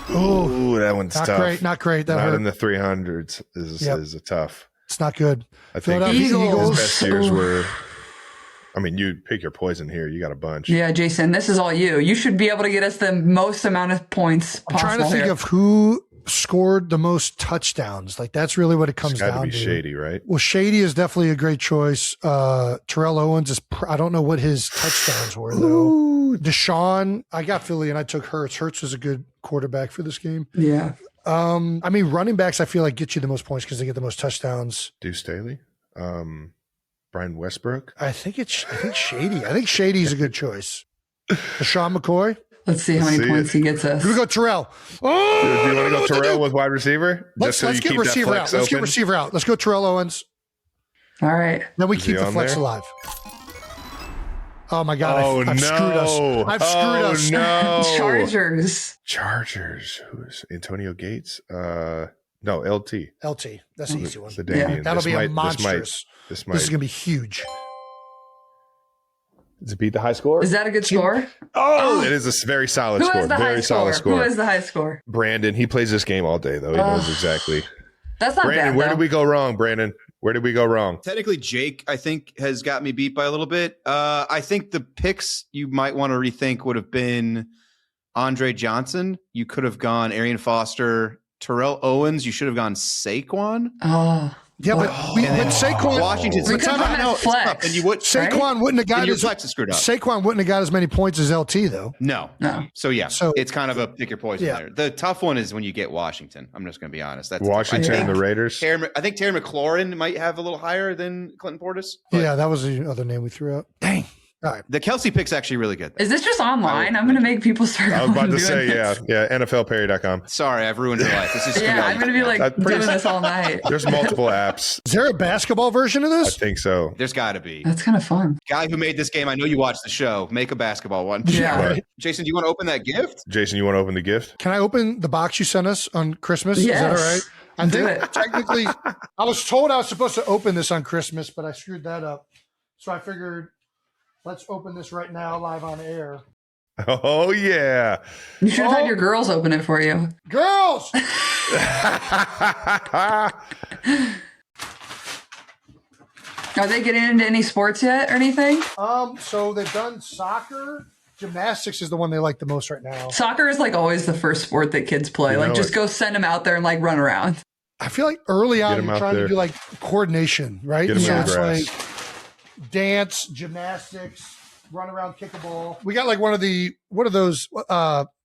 Ooh, that one's tough. Not great. That hurt. In the 300s is a tough. It's not good. I think his best years were. I mean, you pick your poison here. You got a bunch. Yeah, Jason, this is all you. You should be able to get us the most amount of points possible. I'm trying to think of who scored the most touchdowns. Like that's really what it comes down to. It's got to be Shady, right? Well, Shady is definitely a great choice. Terrell Owens is. I don't know what his touchdowns were though. Deshaun, I got Philly and I took Hurts. Hurts was a good quarterback for this game. Yeah. I mean, running backs, I feel like get you the most points because they get the most touchdowns. Deuce Staley, Brian Westbrook. I think Shady. I think Shady's a good choice. LaShawn McCoy. Let's see how many points he gets us. Here we go, Terrell. Oh, do you want to go Terrell with wide receiver? Let's get receiver out. Let's get receiver out. Let's go Terrell Owens. All right. Then we keep the flex alive. Oh my God! I've screwed us. I've screwed us. No. Chargers. Who's Antonio Gates? No, LT. LT. That's the easy one. The Damian. That'll be a monstrous. This is going to be huge. Does it beat the high score? Is that a good score? Oh, it is a very solid score. Very solid score. Who has the high score? Brandon. He plays this game all day, though. He knows exactly. That's not Brandon, bad. Where did we go wrong, Brandon? Where did we go wrong? Technically, Jake, I think, has got me beat by a little bit. I think the picks you might want to rethink would have been Andre Johnson. You could have gone Arian Foster, Terrell Owens. You should have gone Saquon. Oh. Yeah, but Saquon, Washington's flex. And you would Saquon wouldn't have got your flex is screwed up. Saquon wouldn't have got as many points as LT though. No. So it's kind of a pick your poison there. The tough one is when you get Washington. I'm just going to be honest. That's Washington and the Raiders. I think Terry McLaurin might have a little higher than Clinton Portis. Yeah, that was the other name we threw out. Dang. All right. The Kelsey pick's actually really good. Is this just online? I'm going to make people start. I was about to say, NFLperry.com. Sorry, I've ruined your life. This is I'm going to be like doing this all night. There's multiple apps. Is there a basketball version of this? I think so. There's got to be. That's kind of fun. Guy who made this game, I know you watched the show. Make a basketball one. Yeah. Right. Jason, do you want to open that gift? Jason, you want to open the gift? Can I open the box you sent us on Christmas? Yes. Is that all right? I think technically, I was told I was supposed to open this on Christmas, but I screwed that up. So I figured, let's open this right now live on air. Oh, yeah. You should have had your girls open it for you. Girls! Are they getting into any sports yet or anything? So they've done soccer. Gymnastics is the one they like the most right now. Soccer is like always the first sport that kids play. You like know just it. go send them out there and like run around. I feel like early on Get 'em you're out trying there. to do like coordination, right? Get 'em So in the it's grass. like dance, gymnastics, run around, kick a ball. We got like what are those?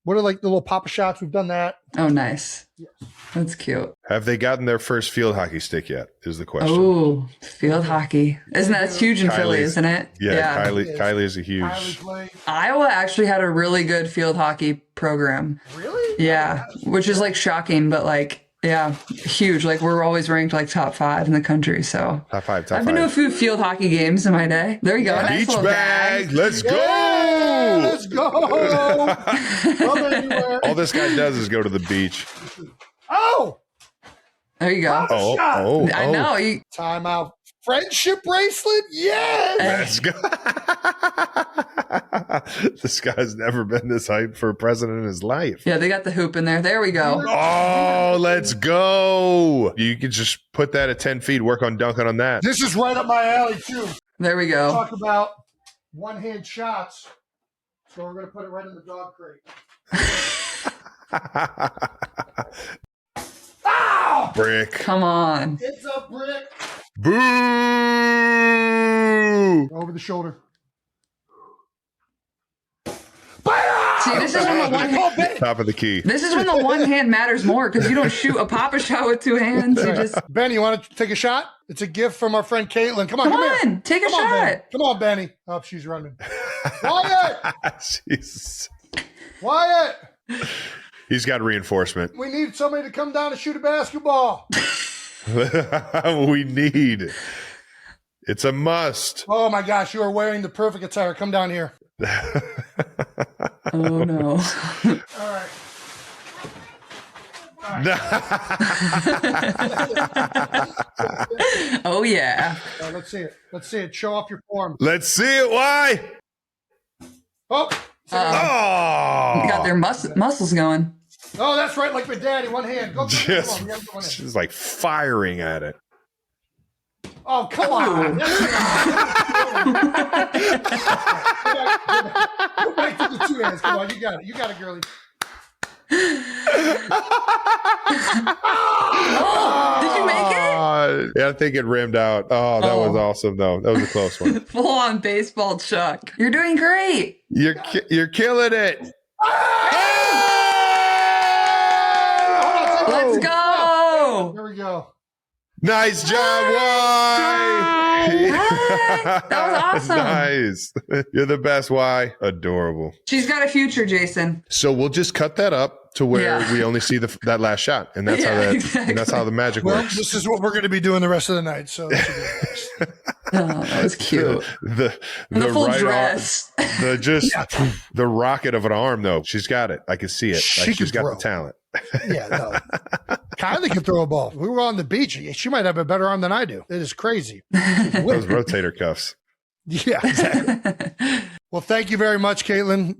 What are like the little Papa shots? We've done that. Oh, nice. Yes. That's cute. Have they gotten their first field hockey stick yet? Is the question. Oh, field hockey. That's huge in Philly, Kylie's- isn't it? Yeah. Kylie is a huge. Kylie played. Iowa actually had a really good field hockey program. Really? Yeah, which is like shocking, but like, yeah, huge. Like we're always ranked like top 5 in the country. So Top five. I've been to a few field hockey games in my day. There you go. Nice Beach little bag. Let's go. Yeah, let's go. Rub anywhere. All this guy does is go to the beach. Oh, There you go. Oh. I know. You, time out. Friendship bracelet? Yes. Let's go. This guy's never been this hyped for a president in his life. yeah, they got the hoop in there. There we go. Oh, let's go. You could just put that at 10 feet, work on dunking on that. This is right up my alley, too. There we go. Talk about one-hand shots. So we're going to put it right in the dog crate. Ow! Brick. Come on. It's a brick. Boo! Over the shoulder. See, this is when the one Top of the key. This is when the one hand matters more because you don't shoot a Papa shot with 2 hands. You just Ben, you want to take a shot? It's a gift from our friend Caitlin. Come on, come here. on, take a Come on, Ben. shot. Come on, Benny. Oh, she's running. Wyatt! Jesus. Wyatt! He's got reinforcement. We need somebody to come down and shoot a basketball. We need. It's a must. Oh my gosh, you are wearing the perfect attire. Come down here. Oh no. All right. Oh yeah. Let's see it. Let's see it. Show off your form. Let's see it. Why? Oh, Oh. Got their muscles going. oh, that's right. Like my daddy, one hand. Go. Just, Come on, one hand. she's like firing at it. Oh, come on. Go back to the 2 hands. Come on, you got it. You got it, girlie. Oh, did you make it? Yeah, I think it rimmed out. Oh, that was awesome, though. That was a close one. Full on baseball chuck. You're doing great. You're killing it. Let's go. There we go. Nice job, Y. That was awesome. Nice. You're the best, Y. Adorable. She's got a future, Jason. So we'll just cut that up to where we only see that last shot, and that's and that's how the magic Well, works. this is what we're going to be doing the rest of the night. So Oh, that was cute. The full right dress. Arm, the rocket of an arm, though. She's got it. I can see it. She She's can got throw. the talent. Yeah, no. Kylie can throw a ball. We were on the beach. She might have a better arm than I do. It is crazy. Those rotator cuffs. Yeah, exactly. Well, thank you very much, Caitlin.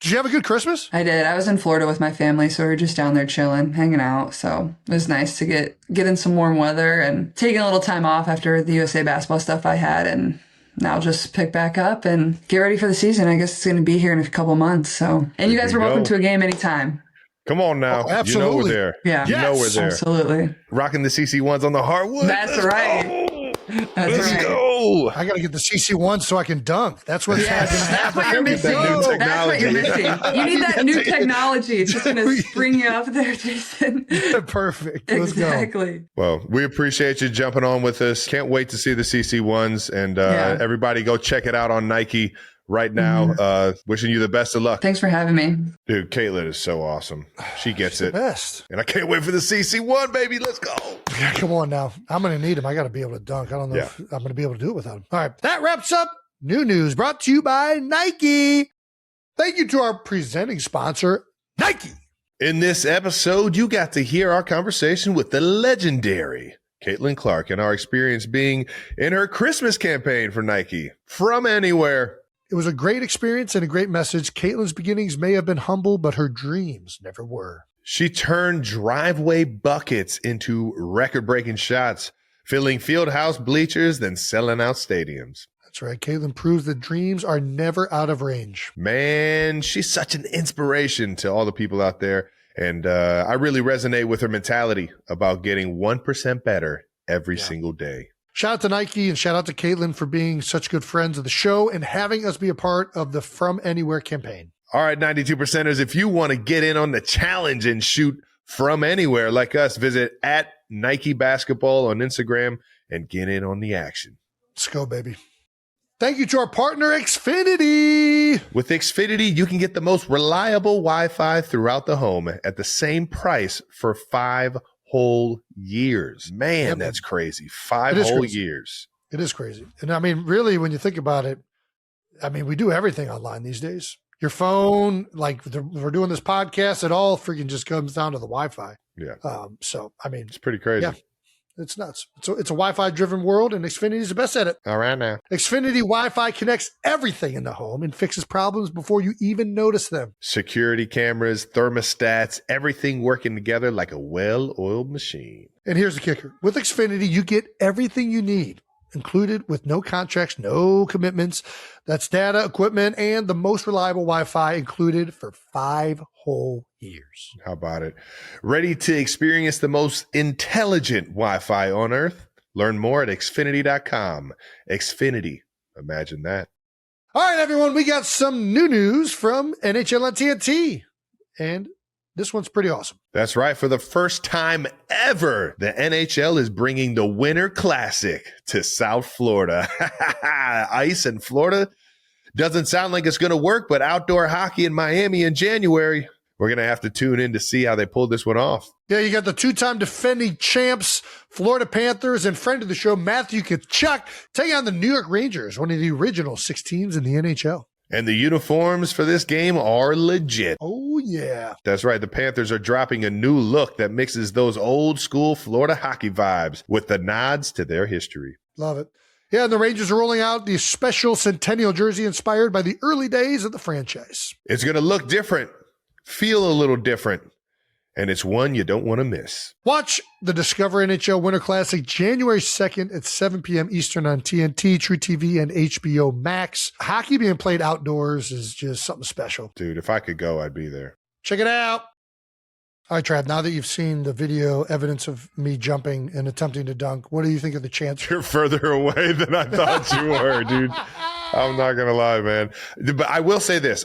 Did you have a good Christmas? I did. I was in Florida with my family, so we were just down there chilling, hanging out. So it was nice to get in some warm weather and taking a little time off after the USA basketball stuff I had, and now just pick back up and get ready for the season. I guess it's going to be here in a couple months. So, and you guys are welcome to a game anytime. Come on now. Oh, absolutely. You know we're there. Yeah. You know we're there. Absolutely. Rocking the CC1s on the hardwood. That's Let's right. go. That's Let's right. go. I got to get the CC1 so I can dunk. That's what's Yes, going to that's happen. what you're missing. That new That's what you're technology. missing. You need that new technology. It's just going to spring you up there, Jason. Perfect. Let's go. Exactly. Well, we appreciate you jumping on with us. Can't wait to see the CC1s, and everybody go check it out on Nike right now. Wishing you the best of luck. Thanks for having me. Dude, Caitlin is so awesome. She gets it. Best. And I can't wait for the CC1, baby. Let's go. Yeah, come on now. I'm going to need him. I got to be able to dunk. I don't know if I'm going to be able to do it without him. All right. That wraps up New News brought to you by Nike. Thank you to our presenting sponsor, Nike. In this episode, you got to hear our conversation with the legendary Caitlin Clark and our experience being in her Christmas campaign for Nike, From Anywhere. It was a great experience and a great message. Caitlin's beginnings may have been humble, but her dreams never were. She turned driveway buckets into record-breaking shots, filling field house bleachers, then selling out stadiums. That's right. Caitlin proves that dreams are never out of range. Man, she's such an inspiration to all the people out there. And I really resonate with her mentality about getting 1% better every single day. Shout out to Nike and shout out to Caitlin for being such good friends of the show and having us be a part of the From Anywhere campaign. All right, 92%ers, if you want to get in on the challenge and shoot from anywhere like us, visit at Nike Basketball on Instagram and get in on the action. Let's go, baby. Thank you to our partner, Xfinity. With Xfinity, you can get the most reliable Wi-Fi throughout the home at the same price for 5 whole years. Man, that's crazy. 5 whole years. It is crazy. And I mean, really, when you think about it, I mean, we do everything online these days. Your phone, like we're doing this podcast, it all freaking just comes down to the Wi-Fi. Yeah. So, I mean, It's pretty crazy. Yeah. It's nuts. So it's a Wi-Fi driven world, and Xfinity is the best at it. All right now. Xfinity Wi-Fi connects everything in the home and fixes problems before you even notice them. Security cameras, thermostats, everything working together like a well-oiled machine. And here's the kicker. With Xfinity, you get everything you need, included with no contracts, no commitments. That's data, equipment, and the most reliable Wi-Fi included for 5 whole years. How about it? Ready to experience the most intelligent Wi-Fi on Earth? Learn more at Xfinity.com. Xfinity. Imagine that. All right, everyone, we got some new news from NHL on TNT. And this one's pretty awesome. That's right. For the first time ever, the NHL is bringing the Winter Classic to South Florida. Ice in Florida doesn't sound like it's going to work, but outdoor hockey in Miami in January, we're going to have to tune in to see how they pulled this one off. Yeah, you got the 2-time defending champs, Florida Panthers, and friend of the show, Matthew Tkachuk, taking on the New York Rangers, one of the original 6 teams in the NHL. And the uniforms for this game are legit. Oh, yeah. That's right. The Panthers are dropping a new look that mixes those old school Florida hockey vibes with the nods to their history. Love it. Yeah, and the Rangers are rolling out the special Centennial jersey inspired by the early days of the franchise. It's going to look different, feel a little different, and it's one you don't want to miss. Watch the Discover NHL Winter Classic January 2nd at 7 p.m. Eastern on TNT, True TV, and HBO Max. Hockey being played outdoors is just something special. Dude, if I could go, I'd be there. Check it out. All right, Trav, now that you've seen the video evidence of me jumping and attempting to dunk, what do you think of the chance? You're further away than I thought you were, dude. I'm not going to lie, man. But I will say this.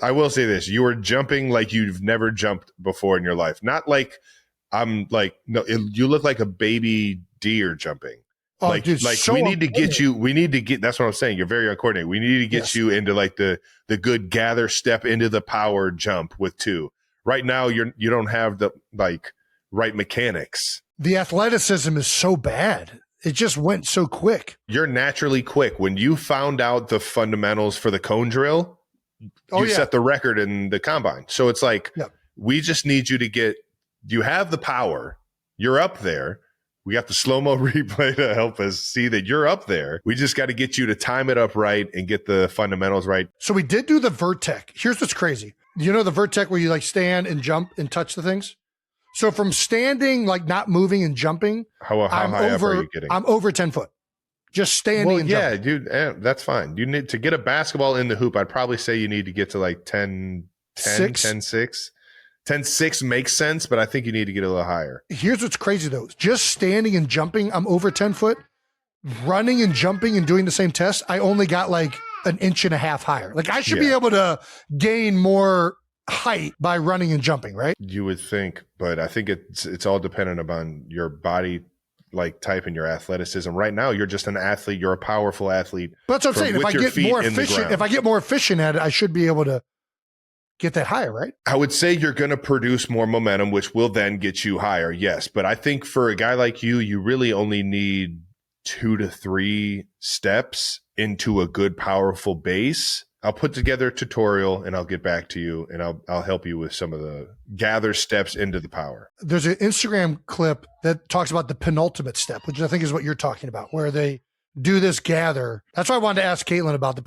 You were jumping like you've never jumped before in your life. Not like I'm like, no, you look like a baby deer jumping. Oh, like, dude, so we need to get you. We need to get. That's what I'm saying. You're very uncoordinated. We need to get you into like the good gather step into the power jump with 2. Right now, you don't have the like right mechanics. The athleticism is so bad. It just went so quick. You're naturally quick. When you found out the fundamentals for the cone drill, you set the record in the combine. So it's like, we just need you to get. You have the power. You're up there. We got the slow-mo replay to help us see that you're up there. We just got to get you to time it up right and get the fundamentals right. So we did do the Vertec. Here's what's crazy. You know the Vertec where you like stand and jump and touch the things? So from standing, like not moving and jumping, how high up are you getting? I'm over 10 foot. Just standing and jumping. Dude, that's fine. You need to get a basketball in the hoop. I'd probably say you need to get to like 10, 6. 10-6 makes sense, but I think you need to get a little higher. Here's what's crazy, though. Just standing and jumping, I'm over 10 foot. Running and jumping and doing the same test, I only got like an inch and a half higher. Like I should be able to gain more height by running and jumping, right? You would think, but I think it's all dependent upon your body like type and your athleticism. Right now, you're just an athlete. You're a powerful athlete. But that's what I'm saying. If I get more efficient at it, I should be able to get that higher, right? I would say you're going to produce more momentum, which will then get you higher. Yes. But I think for a guy like you really only need 2 to 3 steps into a good, powerful base. I'll put together a tutorial and I'll get back to you and I'll help you with some of the gather steps into the power. There's an Instagram clip that talks about the penultimate step, which I think is what you're talking about, where they do this gather. That's why I wanted to ask Caitlin about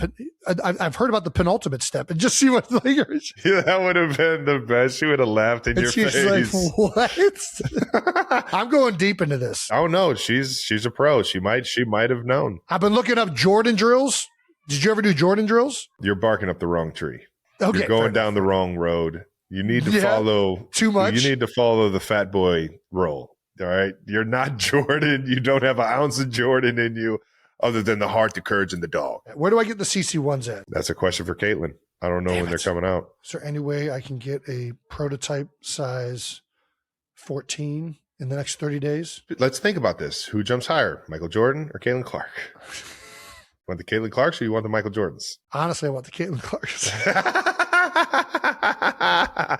I've heard about the penultimate step and just see what like. Yeah, that would have been the best. She would have laughed in your face. Like, what? I'm going deep into this. Oh no, she's a pro. She might have known. I've been looking up Jordan drills. Did you ever do Jordan drills? You're barking up the wrong tree. Okay, you're going down the wrong road. You need to follow too much. You need to follow the fat boy role. All right. You're not Jordan. You don't have an ounce of Jordan in you other than the heart, the courage, and the dog. Where do I get the CC1s at? That's a question for Caitlin. I don't know when they're coming out. Is there any way I can get a prototype size 14 in the next 30 days? Let's think about this. Who jumps higher, Michael Jordan or Caitlin Clark? You want the Caitlin Clarks or you want the Michael Jordans? Honestly, I want the Caitlin Clarks.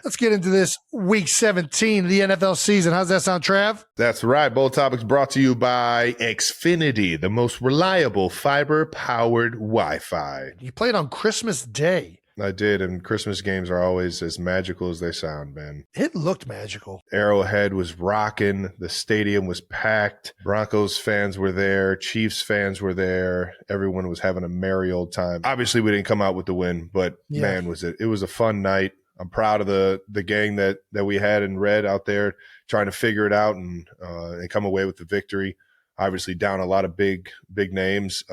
Let's get into this week 17 of the NFL season. How's that sound, Trav? That's right. Bold Topics brought to you by Xfinity, the most reliable fiber-powered Wi-Fi. You played on Christmas Day. I did, and Christmas games are always as magical as they sound, man. It looked magical. Arrowhead was rocking. The stadium was packed. Broncos fans were there. Chiefs fans were there. Everyone was having a merry old time. Obviously, we didn't come out with the win, but man, it was a fun night. I'm proud of the gang that we had in red out there trying to figure it out and come away with the victory. Obviously, down a lot of big names,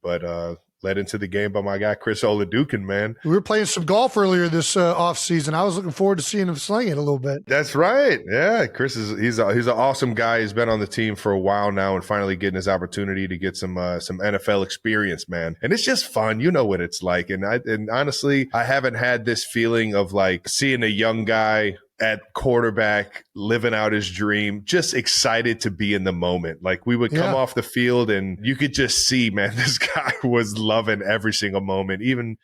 but led into the game by my guy, Chris Oladukin, man. We were playing some golf earlier this offseason. I was looking forward to seeing him sling it a little bit. That's right. Yeah, Chris he's an awesome guy. He's been on the team for a while now and finally getting his opportunity to get some NFL experience, man. And it's just fun. You know what it's like. And honestly, I haven't had this feeling of like seeing a young guy at quarterback, living out his dream, just excited to be in the moment. Like we would come off the field and you could just see, man, this guy was loving every single moment, even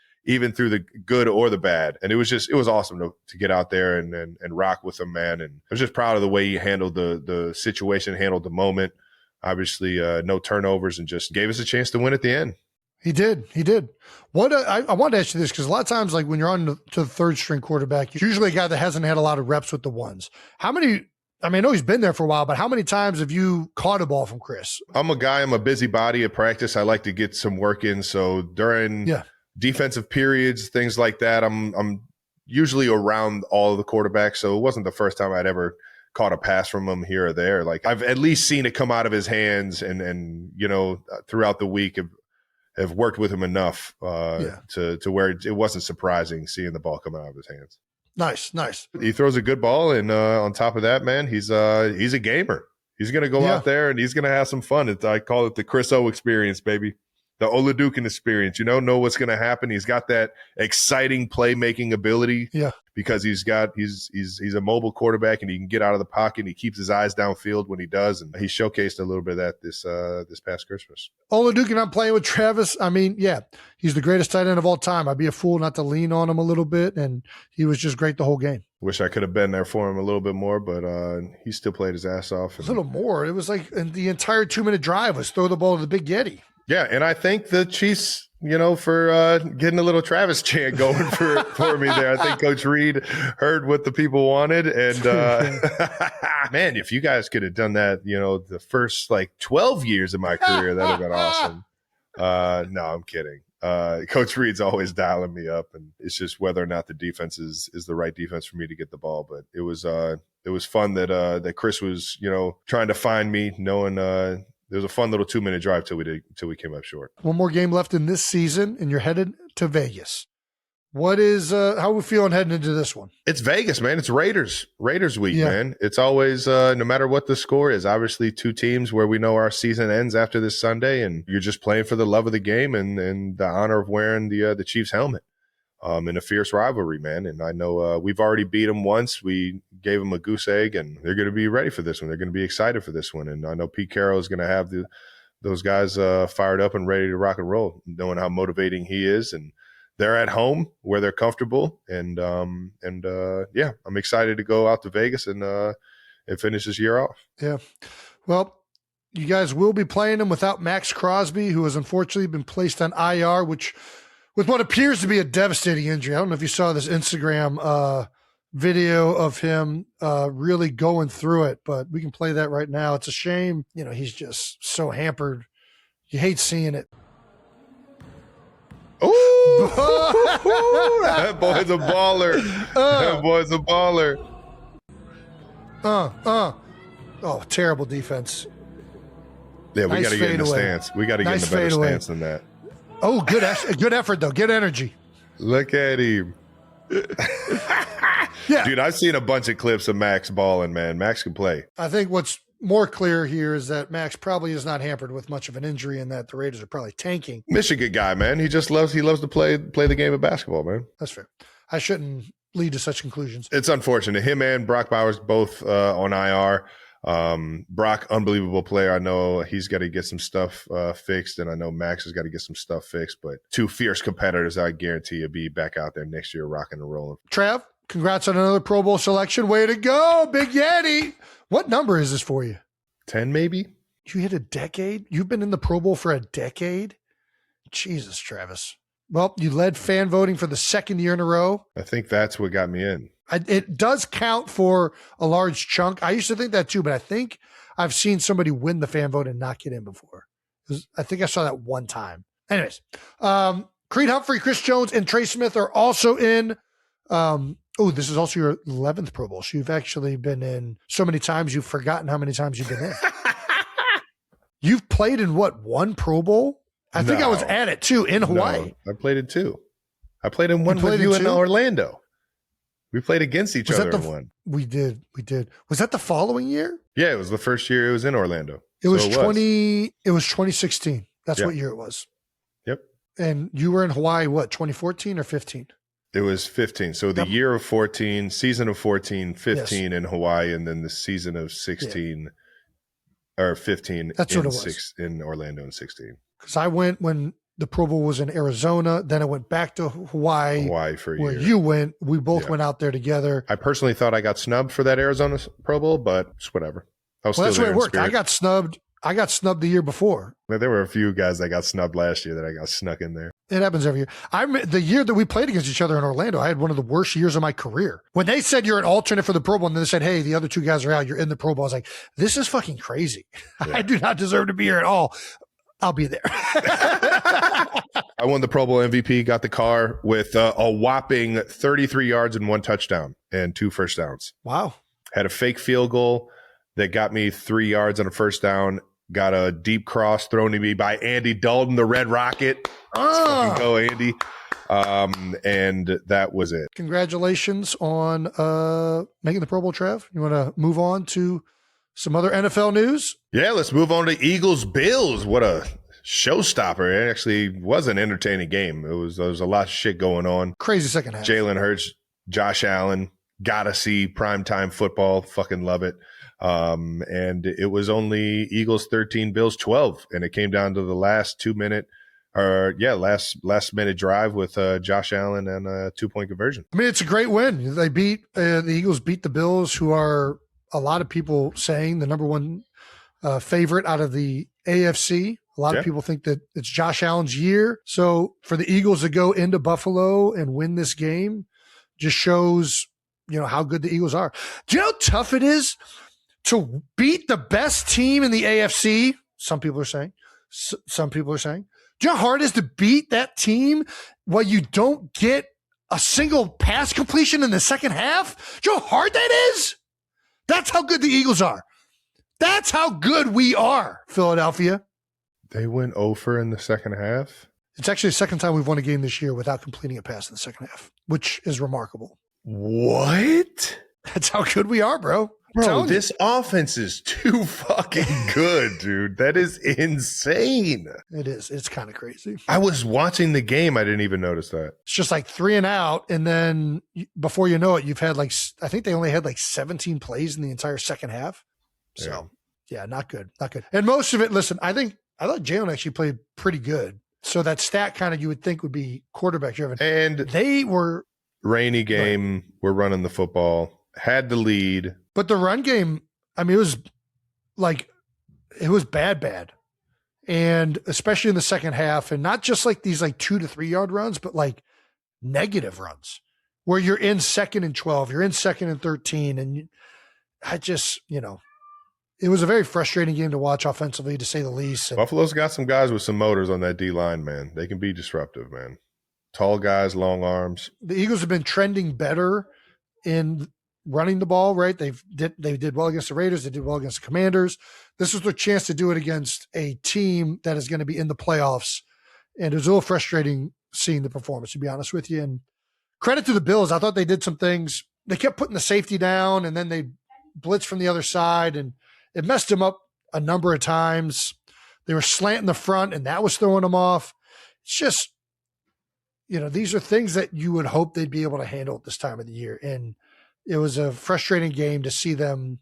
through the good or the bad. And it was awesome to get out there and rock with him, man. And I was just proud of the way he handled the situation, handled the moment. Obviously, no turnovers and just gave us a chance to win at the end. He did. What I wanted to ask you this because a lot of times, like when you're on to the third string quarterback, you're usually a guy that hasn't had a lot of reps with the ones. How many? I mean, I know he's been there for a while, but how many times have you caught a ball from Chris? I'm a busybody at practice. I like to get some work in. So during defensive periods, things like that, I'm usually around all of the quarterbacks. So it wasn't the first time I'd ever caught a pass from him here or there. Like I've at least seen it come out of his hands and throughout the week have worked with him enough to where it wasn't surprising seeing the ball come out of his hands. Nice. He throws a good ball, and on top of that, man, he's a gamer. He's going to go out there and he's going to have some fun. I call it the Chris O experience, baby. the Oladukin experience, know what's going to happen. He's got that exciting playmaking ability. Yeah. Because he's a mobile quarterback and he can get out of the pocket and he keeps his eyes downfield when he does. And he showcased a little bit of that this past Christmas. Oladukin, I'm playing with Travis. I mean, yeah, he's the greatest tight end of all time. I'd be a fool not to lean on him a little bit. And he was just great the whole game. Wish I could have been there for him a little bit more, but he still played his ass off. A little more. It was like the entire 2-minute drive was throw the ball to the Big Yeti. Yeah, and I thank the Chiefs, for getting a little Travis chant going for me there. I think Coach Reed heard what the people wanted. And, man, if you guys could have done that, the first, 12 years of my career, that would have been awesome. No, I'm kidding. Coach Reed's always dialing me up, and it's just whether or not the defense is the right defense for me to get the ball. But it was fun that Chris was, trying to find me, knowing it was a fun little 2-minute drive till we came up short. One more game left in this season, and you're headed to Vegas. What is how are we feeling heading into this one? It's Vegas, man. It's Raiders week, man. It's always no matter what the score is. Obviously, two teams where we know our season ends after this Sunday, and you're just playing for the love of the game and the honor of wearing the Chiefs helmet. In a fierce rivalry, man. And I know we've already beat them once. We gave them a goose egg, and they're going to be ready for this one. They're going to be excited for this one. And I know Pete Carroll is going to have those guys fired up and ready to rock and roll, knowing how motivating he is. And they're at home where they're comfortable. And yeah, I'm excited to go out to Vegas and finish this year off. Yeah. Well, you guys will be playing them without Max Crosby, who has unfortunately been placed on IR, with what appears to be a devastating injury. I don't know if you saw this Instagram video of him really going through it, but we can play that right now. It's a shame. He's just so hampered. You hate seeing it. Ooh, that boy's a baller. That boy's a baller. Oh, terrible defense. Yeah, we Nice got to get in the fadeaway. stance. We got to get Nice in a better fadeaway. stance than that. Oh, good effort, though. Good energy. Look at him. Yeah. Dude, I've seen a bunch of clips of Max balling, man. Max can play. I think what's more clear here is that Max probably is not hampered with much of an injury and that the Raiders are probably tanking. Michigan guy, man. He loves to play the game of basketball, man. That's fair. I shouldn't lead to such conclusions. It's unfortunate. Him and Brock Bowers both on IR. Brock, unbelievable player. I know he's got to get some stuff fixed, and I know Max has got to get some stuff fixed, but two fierce competitors, I guarantee you'll be back out there next year rocking and rolling. Trav, congrats on another Pro Bowl selection. Way to go, Big Yeti. What number is this for you? 10 maybe? You hit a decade? You've been in the Pro Bowl for a decade? Jesus, Travis. Well, you led fan voting for the second year in a row. I think that's what got me in. It does count for a large chunk. I used to think that too, but I think I've seen somebody win the fan vote and not get in before. I think I saw that one time. Anyways, Creed Humphrey, Chris Jones, and Trey Smith are also in. This is also your 11th Pro Bowl. So you've actually been in so many times, you've forgotten how many times you've been in. You've played in one Pro Bowl? I think I was at it too in Hawaii. No, I played in two. I played in one with you in Orlando. We played against each other in one. We did. Was that the following year? Yeah, it was the first year it was in Orlando. It was 2016. That's what year it was. Yep. And you were in Hawaii, what, 2014 or 15? It was 15. So the year of 14, season of 14, 15 in Hawaii, and then the season of 16 or 15 That's what it was. In Orlando in 16. Because I went when the Pro Bowl was in Arizona. Then I went back to Hawaii for a where year. you went. We both went out there together. I personally thought I got snubbed for that Arizona Pro Bowl, but it's whatever. That's the way it worked. I got snubbed the year before. There were a few guys that got snubbed last year that I got snuck in there. It happens every year. The year that we played against each other in Orlando, I had one of the worst years of my career. When they said you're an alternate for the Pro Bowl, and then they said, hey, the other two guys are out, you're in the Pro Bowl, I was like, this is fucking crazy. Yeah. I do not deserve to be here at all. I'll be there. I won the Pro Bowl MVP, got the car with a whopping 33 yards and 1 touchdown and 2 first downs. Wow. Had a fake field goal that got me 3 yards on a first down. Got a deep cross thrown to me by Andy Dalton, the Red Rocket. Let's fucking go, Andy. And that was it. Congratulations on making the Pro Bowl, Trev. You want to move on to some other NFL news? Yeah, let's move on to Eagles Bills. What a showstopper. It actually was an entertaining game. There was a lot of shit going on. Crazy second half. Jalen Hurts, Josh Allen, gotta see primetime football. Fucking love it. And it was only Eagles 13, Bills 12, and it came down to the last 2 minute. Last minute drive with Josh Allen and a 2-point conversion. I mean, it's a great win. They the Eagles beat the Bills, who are a lot of people saying the number one favorite out of the AFC. A lot of people think that it's Josh Allen's year. So for the Eagles to go into Buffalo and win this game just shows, how good the Eagles are. Do you know how tough it is to beat the best team in the AFC? Some people are saying. Some people are saying. Do you know how hard it is to beat that team while you don't get a single pass completion in the second half? Do you know how hard that is? That's how good the Eagles are. That's how good we are, Philadelphia. They went over in the second half. It's actually the second time we've won a game this year without completing a pass in the second half, which is remarkable. What? That's how good we are, bro. Bro, this offense is too fucking good, dude. That is insane. It is. It's kind of crazy. I was watching the game. I didn't even notice that. It's just like 3 and out. And then before you know it, you've had I think they only had 17 plays in the entire second half. So, yeah, not good. Not good. And most of it, listen, I thought Jalen actually played pretty good. So that stat kind of you would think would be quarterback driven. And they were. Rainy game. We're running the football. Had the lead. But the run game, I mean, it was bad. And especially in the second half, and not just these 2 to 3 yard runs, but negative runs where you're in 2nd and 12, you're in 2nd and 13. And it was a very frustrating game to watch offensively, to say the least. And Buffalo's got some guys with some motors on that D line, man. They can be disruptive, man. Tall guys, long arms. The Eagles have been trending better in running the ball, right? They did well against the Raiders. They did well against the Commanders. This was their chance to do it against a team that is going to be in the playoffs. And it was a little frustrating seeing the performance, to be honest with you. And credit to the Bills. I thought they did some things. They kept putting the safety down, and then they blitzed from the other side, and it messed them up a number of times. They were slanting the front, and that was throwing them off. It's just, these are things that you would hope they'd be able to handle at this time of the year. And it was a frustrating game to see them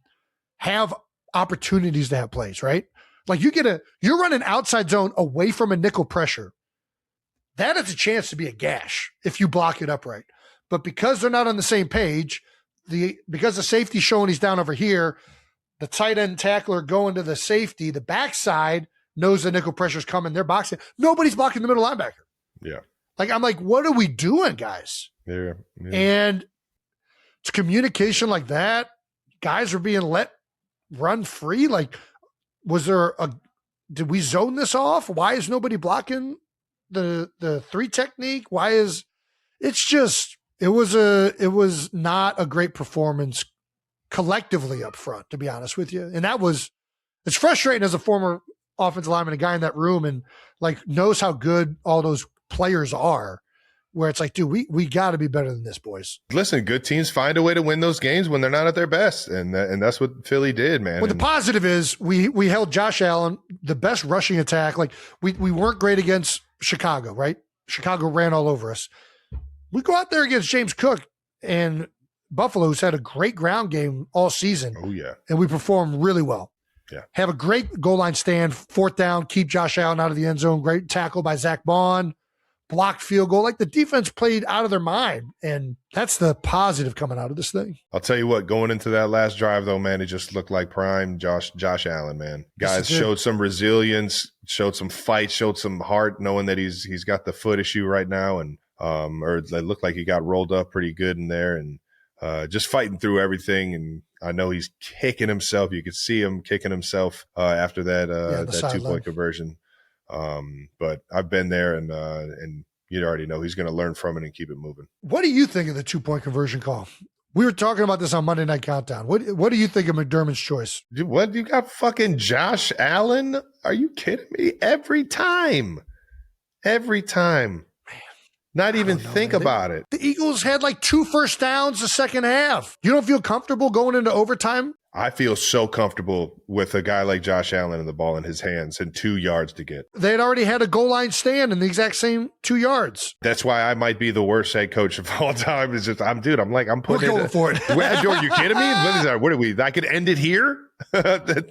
have opportunities to have plays, right? You're running outside zone away from a nickel pressure. That is a chance to be a gash if you block it upright. But because they're not on the same page, because the safety's showing he's down over here, the tight end tackler going to the safety, the backside knows the nickel pressure's coming. They're boxing. Nobody's blocking the middle linebacker. Yeah. I'm what are we doing, guys? Yeah. And it's communication like that. Guys are being let run free. Did we zone this off? Why is nobody blocking the 3 technique? It was not a great performance collectively up front, to be honest with you. And it's frustrating as a former offensive lineman, a guy in that room and knows how good all those players are, where it's dude, we got to be better than this, boys. Listen, good teams find a way to win those games when they're not at their best, and that's what Philly did, man. Well, the positive is we held Josh Allen, the best rushing attack. We weren't great against Chicago, right? Chicago ran all over us. We go out there against James Cook and Buffalo, who's had a great ground game all season. Oh, yeah. And we perform really well. Yeah. Have a great goal line stand, 4th down, keep Josh Allen out of the end zone. Great tackle by Zach Bond. Blocked field goal. The defense played out of their mind. And that's the positive coming out of this thing. I'll tell you what, going into that last drive, though, man, it just looked like prime Josh Allen, man. Guys showed some resilience, showed some fight, showed some heart, knowing that he's got the foot issue right now. And or it looked like he got rolled up pretty good in there. And just fighting through everything. And I know he's kicking himself. You could see him kicking himself after that 2-point conversion. But I've been there, and you already know he's going to learn from it and keep it moving. What do you think of the 2-point conversion call? We were talking about this on Monday Night Countdown. What do you think of McDermott's choice? Dude, what, you got fucking Josh Allen? Are you kidding me? Every time. Not even think about it. The Eagles had 2 first downs the second half. You don't feel comfortable going into overtime? I feel so comfortable with a guy like Josh Allen and the ball in his hands and 2 yards to get. They had already had a goal line stand in the exact same 2 yards. That's why I might be the worst head coach of all time. Is just I'm putting We're going for it. Are you kidding me? What is that? What are we? I could end it here?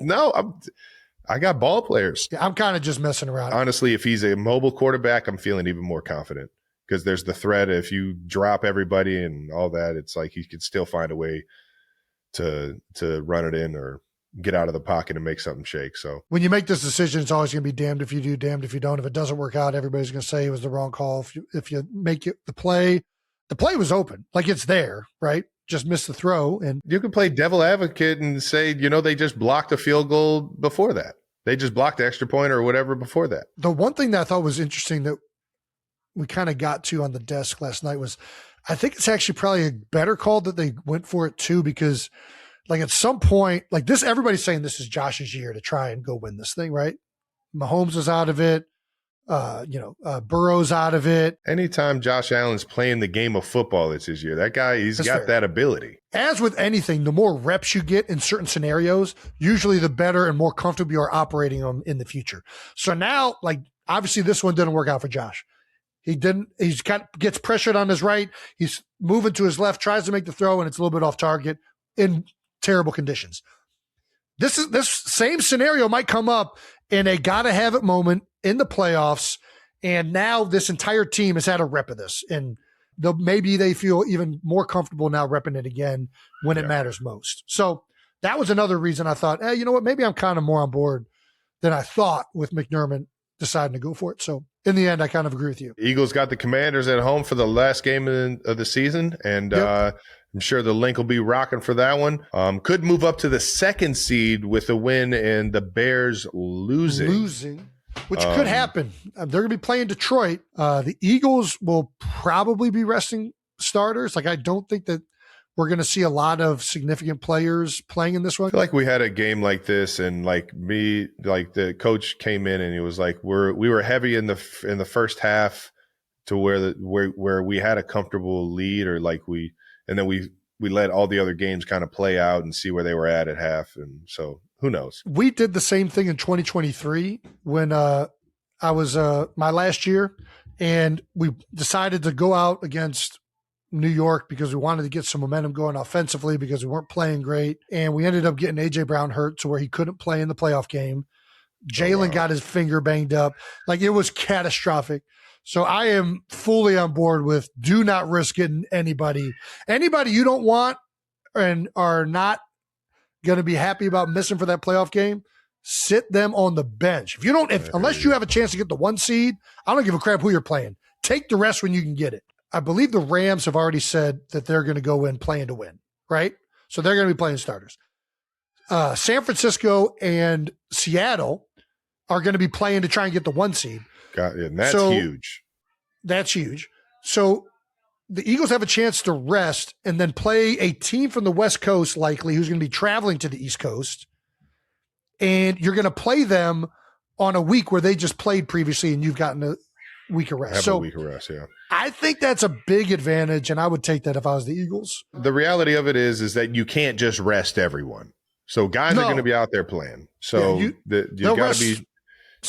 No, I got ball players. Yeah, I'm kind of just messing around. Honestly, if he's a mobile quarterback, I'm feeling even more confident because there's the threat. If you drop everybody and all that, it's like he could still find a way to run it in or get out of the pocket and make something shake. So when you make this decision, it's always going to be damned if you do, damned if you don't. If it doesn't work out, everybody's going to say it was the wrong call. If you make it the play was open, like it's there, right? Just missed the throw. And you could play devil advocate and say, they just blocked a field goal before that. They just blocked the extra point or whatever before that. The one thing that I thought was interesting that we kind of got to on the desk last night was I think it's actually probably a better call that they went for it too, because like at some point, like this, everybody's saying this is Josh's year to try and go win this thing, right? Mahomes is out of it. Burrow's out of it. Anytime Josh Allen's playing the game of football, it's his year. That guy, That's got fair. That ability. As with anything, the more reps you get in certain scenarios, usually the better and more comfortable you are operating them in the future. So now, like, obviously this one didn't work out for Josh. He's gets pressured on his right. He's moving to his left, tries to make the throw, and it's a little bit off target in terrible conditions. This same scenario might come up in a gotta have it moment in the playoffs. And now this entire team has had a rep of this, and maybe they feel even more comfortable now repping it again when it matters most. So that was another reason I thought, hey, you know what? Maybe I'm kind of more on board than I thought with McDermott deciding to go for it. So in the end, I kind of agree with you. Eagles got the Commanders at home for the last game of the season, and I'm sure the link will be rocking for that one. Could move up to the 2nd seed with a win and the Bears losing. Which could happen. They're going to be playing Detroit. The Eagles will probably be resting starters. Like, I don't think that we're going to see a lot of significant players playing in this one. I feel like we had a game like this, and the coach came in and he was like, we were heavy in the first half to where we had a comfortable lead, or and then we let all the other games kind of play out and see where they were at half. And so who knows? We did the same thing in 2023 when I was my last year, and we decided to go out against New York because we wanted to get some momentum going offensively because we weren't playing great. And we ended up getting A.J. Brown hurt to where he couldn't play in the playoff game. Jalen got his finger banged up. Like, it was catastrophic. So I am fully on board with do not risk getting anybody you don't want and are not going to be happy about missing for that playoff game. Sit them on the bench. If you don't, unless you have a chance to get the 1 seed, I don't give a crap who you're playing. Take the rest when you can get it. I believe the Rams have already said that they're going to go in playing to win, right? So they're going to be playing starters. San Francisco and Seattle are going to be playing to try and get the 1 seed. And that's huge. That's huge. So the Eagles have a chance to rest and then play a team from the West Coast, likely, who's going to be traveling to the East Coast. And you're going to play them on a week where they just played previously and you've gotten a week of rest. A week of rest, yeah. I think that's a big advantage, and I would take that if I was the Eagles. The reality of it is that you can't just rest everyone. So guys are going to be out there playing. So you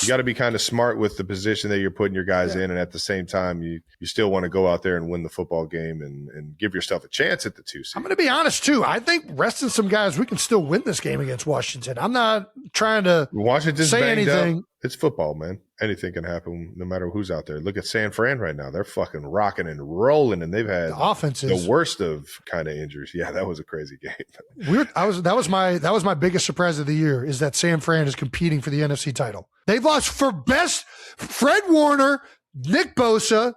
got to be kind of smart with the position that you're putting your guys in, and at the same time, you still want to go out there and win the football game and give yourself a chance at the 2 seed. I'm going to be honest too. I think resting some guys, we can still win this game against Washington. I'm not trying to say anything. Up. It's football, man. Anything can happen no matter who's out there. Look at San Fran right now. They're fucking rocking and rolling, and they've had the worst of kind of injuries. Yeah, that was a crazy game. That was my biggest surprise of the year is that San Fran is competing for the NFC title. They've lost for best Fred Warner, Nick Bosa.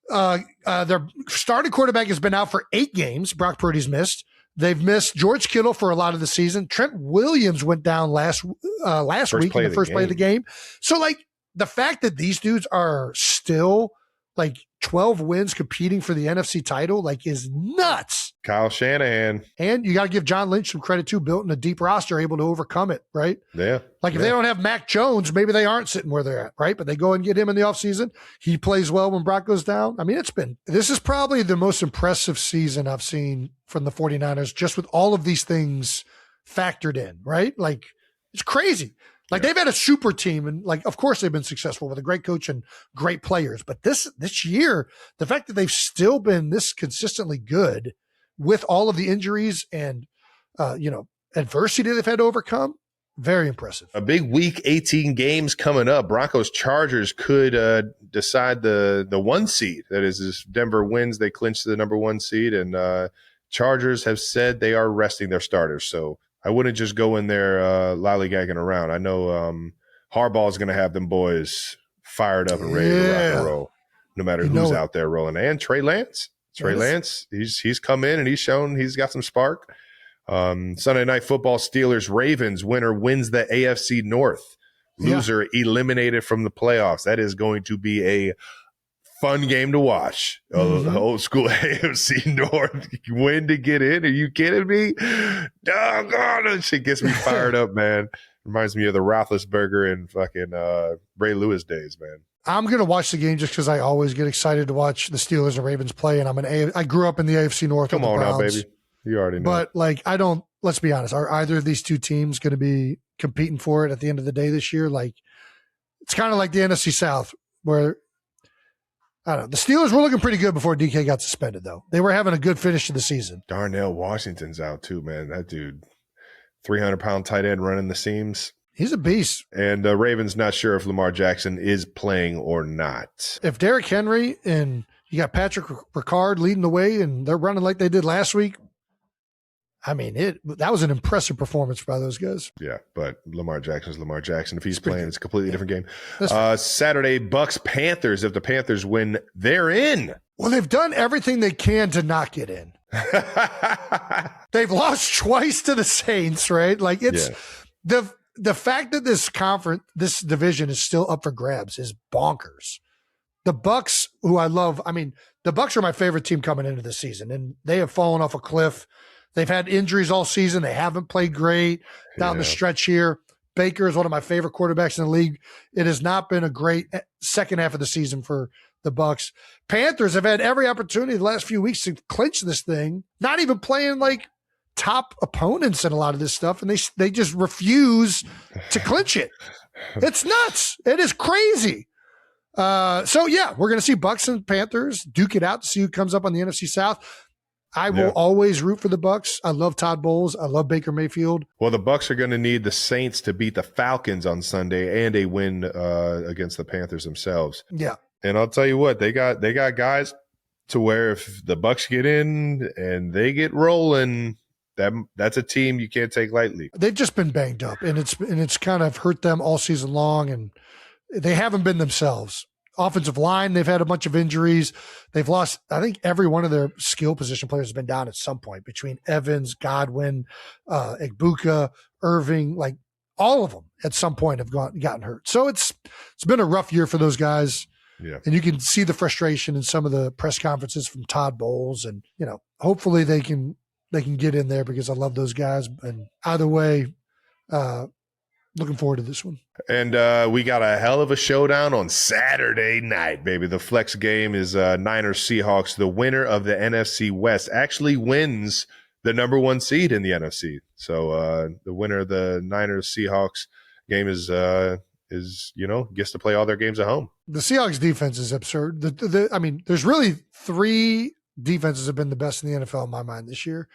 Their starting quarterback has been out for 8 games. Brock Purdy's missed. They've missed George Kittle for a lot of the season. Trent Williams went down last week in the first play of the game. So, like, the fact that these dudes are still like 12 wins competing for the NFC title, like, is nuts. Kyle Shanahan. And you got to give John Lynch some credit too, built in a deep roster, able to overcome it, right? Yeah. Like, if they don't have Mac Jones, maybe they aren't sitting where they're at, right? But they go and get him in the offseason. He plays well when Brock goes down. I mean, this is probably the most impressive season I've seen from the 49ers, just with all of these things factored in, right? Like, it's crazy. Like, they've had a super team, and like, of course they've been successful with a great coach and great players. But this year, the fact that they've still been this consistently good with all of the injuries and, adversity they've had to overcome, very impressive. A big week 18 games coming up. Broncos Chargers could decide the 1 seed. That is, if Denver wins, they clinch the number 1 seed. And Chargers have said they are resting their starters. So I wouldn't just go in there lollygagging around. I know Harbaugh is going to have them boys fired up and ready to rock and roll, no matter who's out there rolling. And Trey Lance, he's come in and he's shown he's got some spark. Sunday Night Football, Steelers Ravens. Winner wins the AFC North. Loser eliminated from the playoffs. That is going to be a fun game to watch. Old school AFC North win to get in. Are you kidding me? Doggone, that shit gets me fired up, man. Reminds me of the Roethlisberger and fucking Ray Lewis days, man. I'm going to watch the game just because I always get excited to watch the Steelers and Ravens play. And I grew up in the AFC North. Come on now, baby. You already know. But like, let's be honest. Are either of these two teams going to be competing for it at the end of the day this year? Like, it's kind of like the NFC South where, I don't know. The Steelers were looking pretty good before DK got suspended, though. They were having a good finish to the season. Darnell Washington's out too, man. That dude, 300-pound tight end running the seams. He's a beast. And Ravens not sure if Lamar Jackson is playing or not. If Derrick Henry and you got Patrick Ricard leading the way and they're running like they did last week, I mean, that was an impressive performance by those guys. Yeah, but Lamar Jackson's Lamar Jackson. If he's playing, it's a completely different game. Saturday, Bucks Panthers. If the Panthers win, they're in. Well, they've done everything they can to not get in. They've lost twice to the Saints, right? Like, it's the fact that this division is still up for grabs is bonkers. The Bucks, who I love, I mean, the Bucks are my favorite team coming into the season, and they have fallen off a cliff. They've had injuries all season. They haven't played great down the stretch here. Baker is one of my favorite quarterbacks in the league. It has not been a great second half of the season for the Bucks. Panthers have had every opportunity the last few weeks to clinch this thing, not even playing like top opponents in a lot of this stuff, and they just refuse to clinch it. It's nuts. It is crazy. We're going to see Bucks and Panthers duke it out to see who comes up on the NFC South. I will always root for the Bucks. I love Todd Bowles. I love Baker Mayfield. Well, the Bucks are going to need the Saints to beat the Falcons on Sunday and a win against the Panthers themselves. Yeah. And I'll tell you what, they got guys to where if the Bucks get in and they get rolling, that's a team you can't take lightly. They've just been banged up, and it's kind of hurt them all season long, and they haven't been themselves. Offensive line, they've had a bunch of injuries. They've lost, I think, every one of their skill position players has been down at some point, between Evans, Godwin, Igbuka, Irving, like all of them at some point have gotten hurt. So it's been a rough year for those guys. Yeah. And you can see the frustration in some of the press conferences from Todd Bowles, and hopefully they can get in there, because I love those guys. And either way, looking forward to this one. And we got a hell of a showdown on Saturday night, baby. The flex game is Niners Seahawks. The winner of the NFC West actually wins the number 1 seed in the NFC. So the winner of the Niners Seahawks game is gets to play all their games at home. The Seahawks defense is absurd. There's really 3 defenses have been the best in the NFL in my mind this year,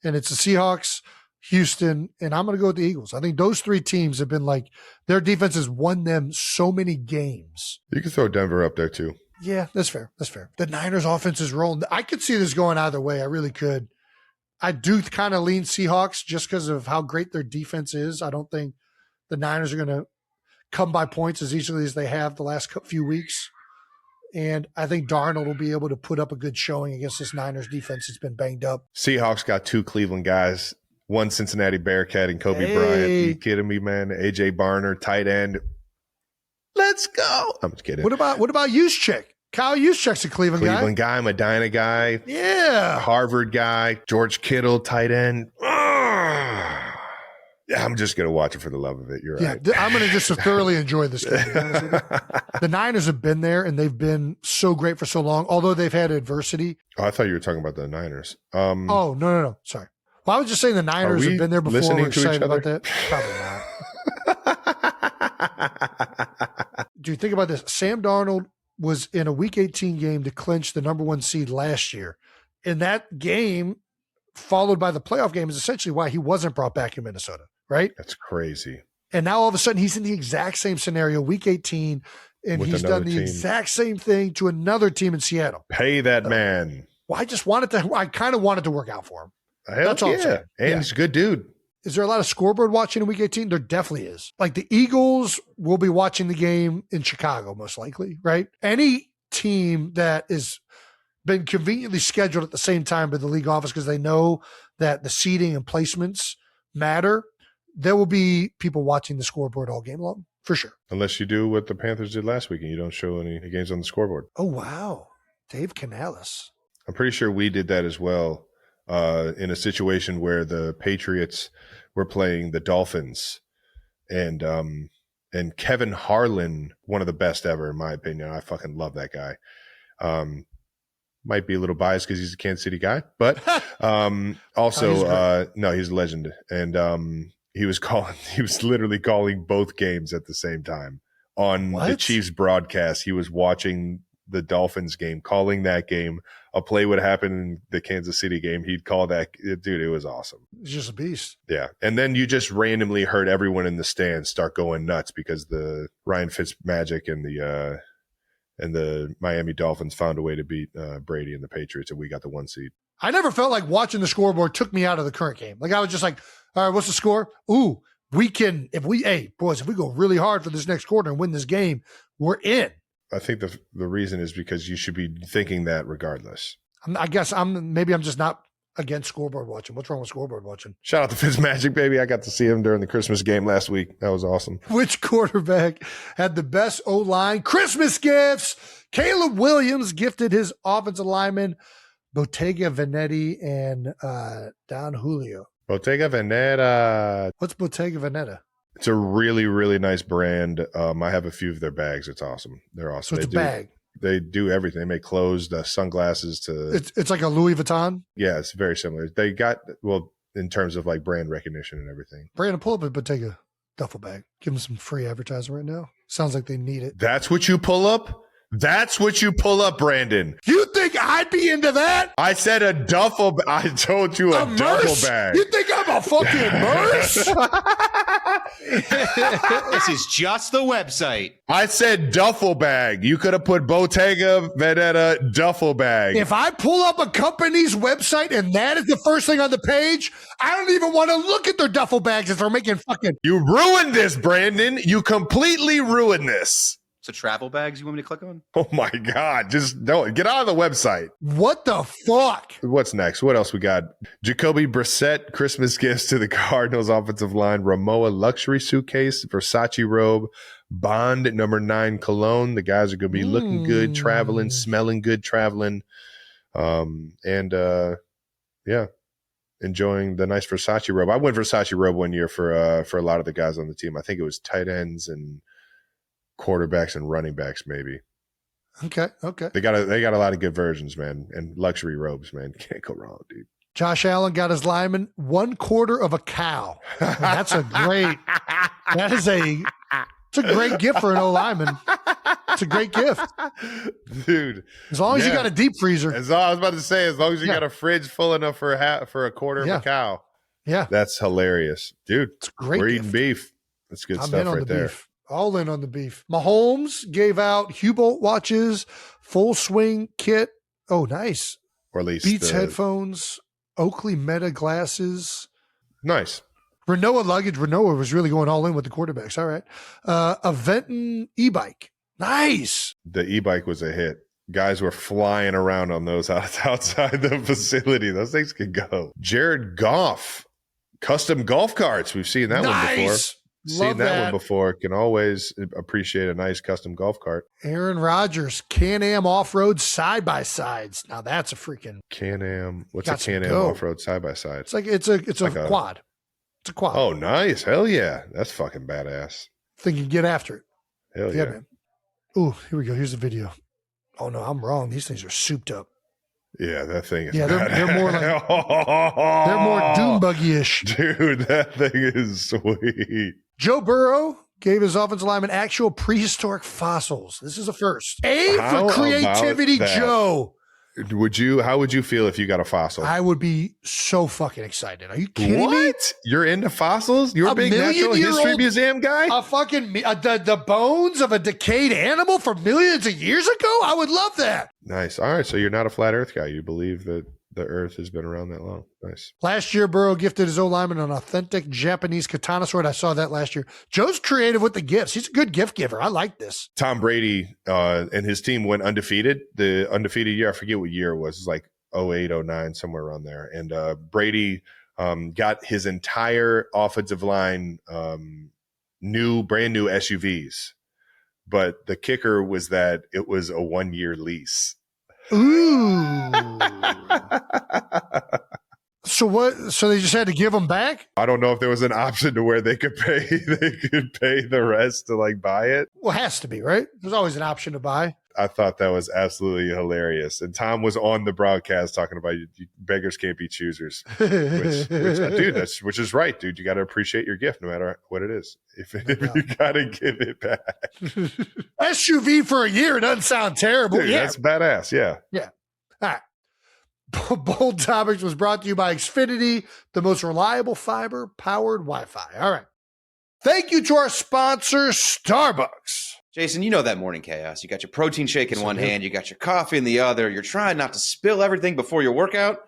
and it's the Seahawks, Houston, and I'm going to go with the Eagles. I think those 3 teams have been like, their defense has won them so many games. You can throw Denver up there too. Yeah, that's fair. The Niners offense is rolling. I could see this going either way. I really could. I do kind of lean Seahawks just because of how great their defense is. I don't think the Niners are going to come by points as easily as they have the last few weeks. And I think Darnold will be able to put up a good showing against this Niners defense that's been banged up. Seahawks got 2 Cleveland guys. One Cincinnati Bearcat and Kobe Bryant. Are you kidding me, man? AJ Barner, tight end. Let's go. I'm just kidding. What about Juszczyk? Kyle Juszczyk's a Cleveland guy. Medina guy. Yeah. Harvard guy. George Kittle, tight end. Yeah, I'm just going to watch it for the love of it. You're right. Yeah, I'm going to just thoroughly enjoy this game. The Niners have been there, and they've been so great for so long, although they've had adversity. Oh, I thought you were talking about the Niners. No. Sorry. Well, I was just saying the Niners have been there before. Listening We're to each excited other? about that. Probably not. Do you think about this? Sam Darnold was in a Week 18 game to clinch the number 1 seed last year. And that game, followed by the playoff game, is essentially why he wasn't brought back in Minnesota, right? That's crazy. And now all of a sudden he's in the exact same scenario, Week 18, and With he's another done the team. exact same thing to another team in Seattle. Pay that man. Well, I kind of wanted to work out for him. Hell That's all I'm yeah. saying. And Yeah. he's a good dude. Is there a lot of scoreboard watching in Week 18? There definitely is. Like the Eagles will be watching the game in Chicago, most likely, right? Any team that is been conveniently scheduled at the same time by the league office because they know that the seating and placements matter, there will be people watching the scoreboard all game long, for sure. Unless you do what the Panthers did last week and you don't show any games on the scoreboard. Oh, wow. Dave Canales. I'm pretty sure we did that as well in a situation where the Patriots were playing the Dolphins. And Kevin Harlan, one of the best ever, in my opinion. I fucking love that guy. Might be a little biased because he's a Kansas City guy, but also, no, he's a legend. And he was literally calling both games at the same time on the Chiefs broadcast. He was watching the Dolphins game, calling that game. A play would happen in the Kansas City game. He'd call that. Dude, it was awesome. He's just a beast. Yeah. And then you just randomly heard everyone in the stands start going nuts because the Ryan Fitzmagic and the Miami Dolphins found a way to beat Brady and the Patriots, and we got the 1 seed. I never felt like watching the scoreboard took me out of the current game. Like I was just like, all right, what's the score? Ooh, if we go really hard for this next quarter and win this game, we're in. I think the reason is because you should be thinking that regardless. I guess maybe I'm just not against scoreboard watching. What's wrong with scoreboard watching? Shout out to Fitzmagic, baby. I got to see him during the Christmas game last week. That was awesome. Which quarterback had the best O-line? Christmas gifts. Caleb Williams gifted his offensive lineman, Bottega Veneta and Don Julio. Bottega Veneta. What's Bottega Veneta? It's a really, really nice brand. I have a few of their bags. It's awesome. They're awesome. So it's a bag. They do everything. They make clothes, sunglasses to. It's like a Louis Vuitton. Yeah, it's very similar. They got in terms of like brand recognition and everything. Brandon, pull up a Bottega duffel bag. Give them some free advertising right now. Sounds like they need it. That's what you pull up? That's what you pull up, Brandon. You think I'd be into that? I said a duffel. I told you a duffel bag. You think I'm a fucking nurse? This is just the website. I said duffel bag. You could have put Bottega Veneta duffel bag. If I pull up a company's website and that is the first thing on the page, I don't even want to look at their duffel bags if they're making fucking. You ruined this, Brandon. You completely ruined this. So travel bags you want me to click on? Oh my God. Just don't get out of the website. What the fuck? What's next? What else we got? Jacoby Brissett, Christmas gifts to the Cardinals offensive line. Ramoa luxury suitcase, Versace robe, Bond number 9 cologne. The guys are going to be looking good, traveling, smelling good, traveling. Yeah, enjoying the nice Versace robe. I went Versace robe one year for a lot of the guys on the team. I think it was tight ends and quarterbacks and running backs, maybe. Okay. They got a lot of good versions, man, and luxury robes, man. Can't go wrong, dude. Josh Allen got his lineman 1/4 of a cow. And that's a great gift for an O lineman. It's a great gift, dude. As long as you got a deep freezer. I was about to say, as long as you got a fridge full enough for a 1/4 of a cow. Yeah, that's hilarious, dude. It's a great. We're gift. eating beef. That's good I'm stuff in on right the there. Beef. All in on the beef. Mahomes gave out Hubolt watches, full swing kit. Oh, nice. Or at least Beats headphones, Oakley Meta glasses. Nice. Renoa luggage. Renoa was really going all in with the quarterbacks. All right. A Venton e-bike. Nice. The e-bike was a hit. Guys were flying around on those outside the facility. Those things could go. Jared Goff, custom golf carts. We've seen that one before. Seen that one before. Can always appreciate a nice custom golf cart. Aaron Rodgers, Can-Am off-road side-by-sides. Now that's a freaking Can-Am. What's a Can-Am off-road side-by-side? It's like it's a quad. It's a quad. Oh, nice. Hell yeah. That's fucking badass. Think you can get after it. Hell yeah. Man. Ooh, here we go. Here's the video. Oh no, I'm wrong. These things are souped up. Yeah, that thing is Yeah, they're more like they're more doom buggy-ish. Dude, that thing is sweet. Joe Burrow gave his offensive lineman actual prehistoric fossils. This is a first. A How for creativity, about that? Joe. How would you feel if you got a fossil? I would be so fucking excited. Are you kidding me? What? You're into fossils? You're a big natural history museum guy? A fucking the bones of a decayed animal from millions of years ago? I would love that. Nice. All right, so you're not a flat earth guy. You believe that the earth has been around that long. Nice. Last year, Burrow gifted his O-lineman an authentic Japanese katana sword. I saw that last year. Joe's creative with the gifts. He's a good gift giver. I like this. Tom Brady and his team went undefeated. The undefeated year, I forget what year it was. It's like 08, 09, somewhere around there. And Brady got his entire offensive line brand new SUVs. But the kicker was that it was a 1-year lease. Ooh. So what? So they just had to give them back? I don't know if there was an option to where they could pay the rest to like buy it. Well, it has to be, right? There's always an option to buy. I thought that was absolutely hilarious. And Tom was on the broadcast talking about you beggars can't be choosers, which is right, dude. You got to appreciate your gift no matter what it is. If you got to give it back. SUV for a year doesn't sound terrible. Dude, yeah. That's badass. Yeah. Yeah. All right. Bold Topics was brought to you by Xfinity, the most reliable fiber-powered Wi-Fi. All right. Thank you to our sponsor, Starbucks. Jason, you know that morning chaos. You got your protein shake in one hand, you got your coffee in the other. You're trying not to spill everything before your workout.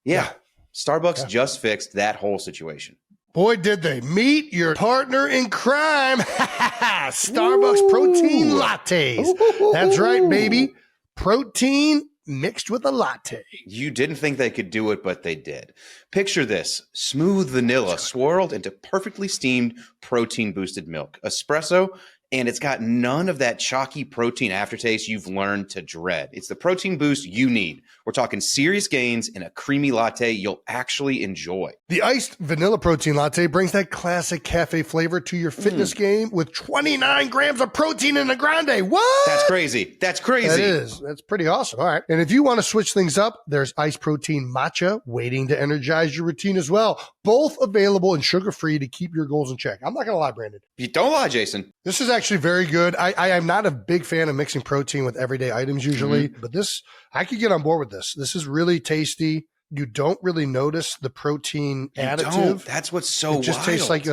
Yeah. Starbucks just fixed that whole situation. Boy, did they. Meet your partner in crime. Starbucks protein lattes. That's right, baby. Protein mixed with a latte. You didn't think they could do it, but they did. Picture this: smooth vanilla swirled into perfectly steamed protein-boosted milk. Espresso, and it's got none of that chalky protein aftertaste you've learned to dread. It's the protein boost you need. We're talking serious gains in a creamy latte you'll actually enjoy. The iced vanilla protein latte brings that classic cafe flavor to your fitness game with 29 grams of protein in a grande. What? That's crazy. That's crazy. That is. That's pretty awesome. All right. And if you want to switch things up, there's iced protein matcha waiting to energize your routine as well. Both available and sugar-free to keep your goals in check. I'm not going to lie, Brandon. You don't lie, Jason. This is actually very good. I am not a big fan of mixing protein with everyday items usually, but this, I could get on board with this. This is really tasty. You don't really notice the protein additive. Don't. That's what's so It just tastes like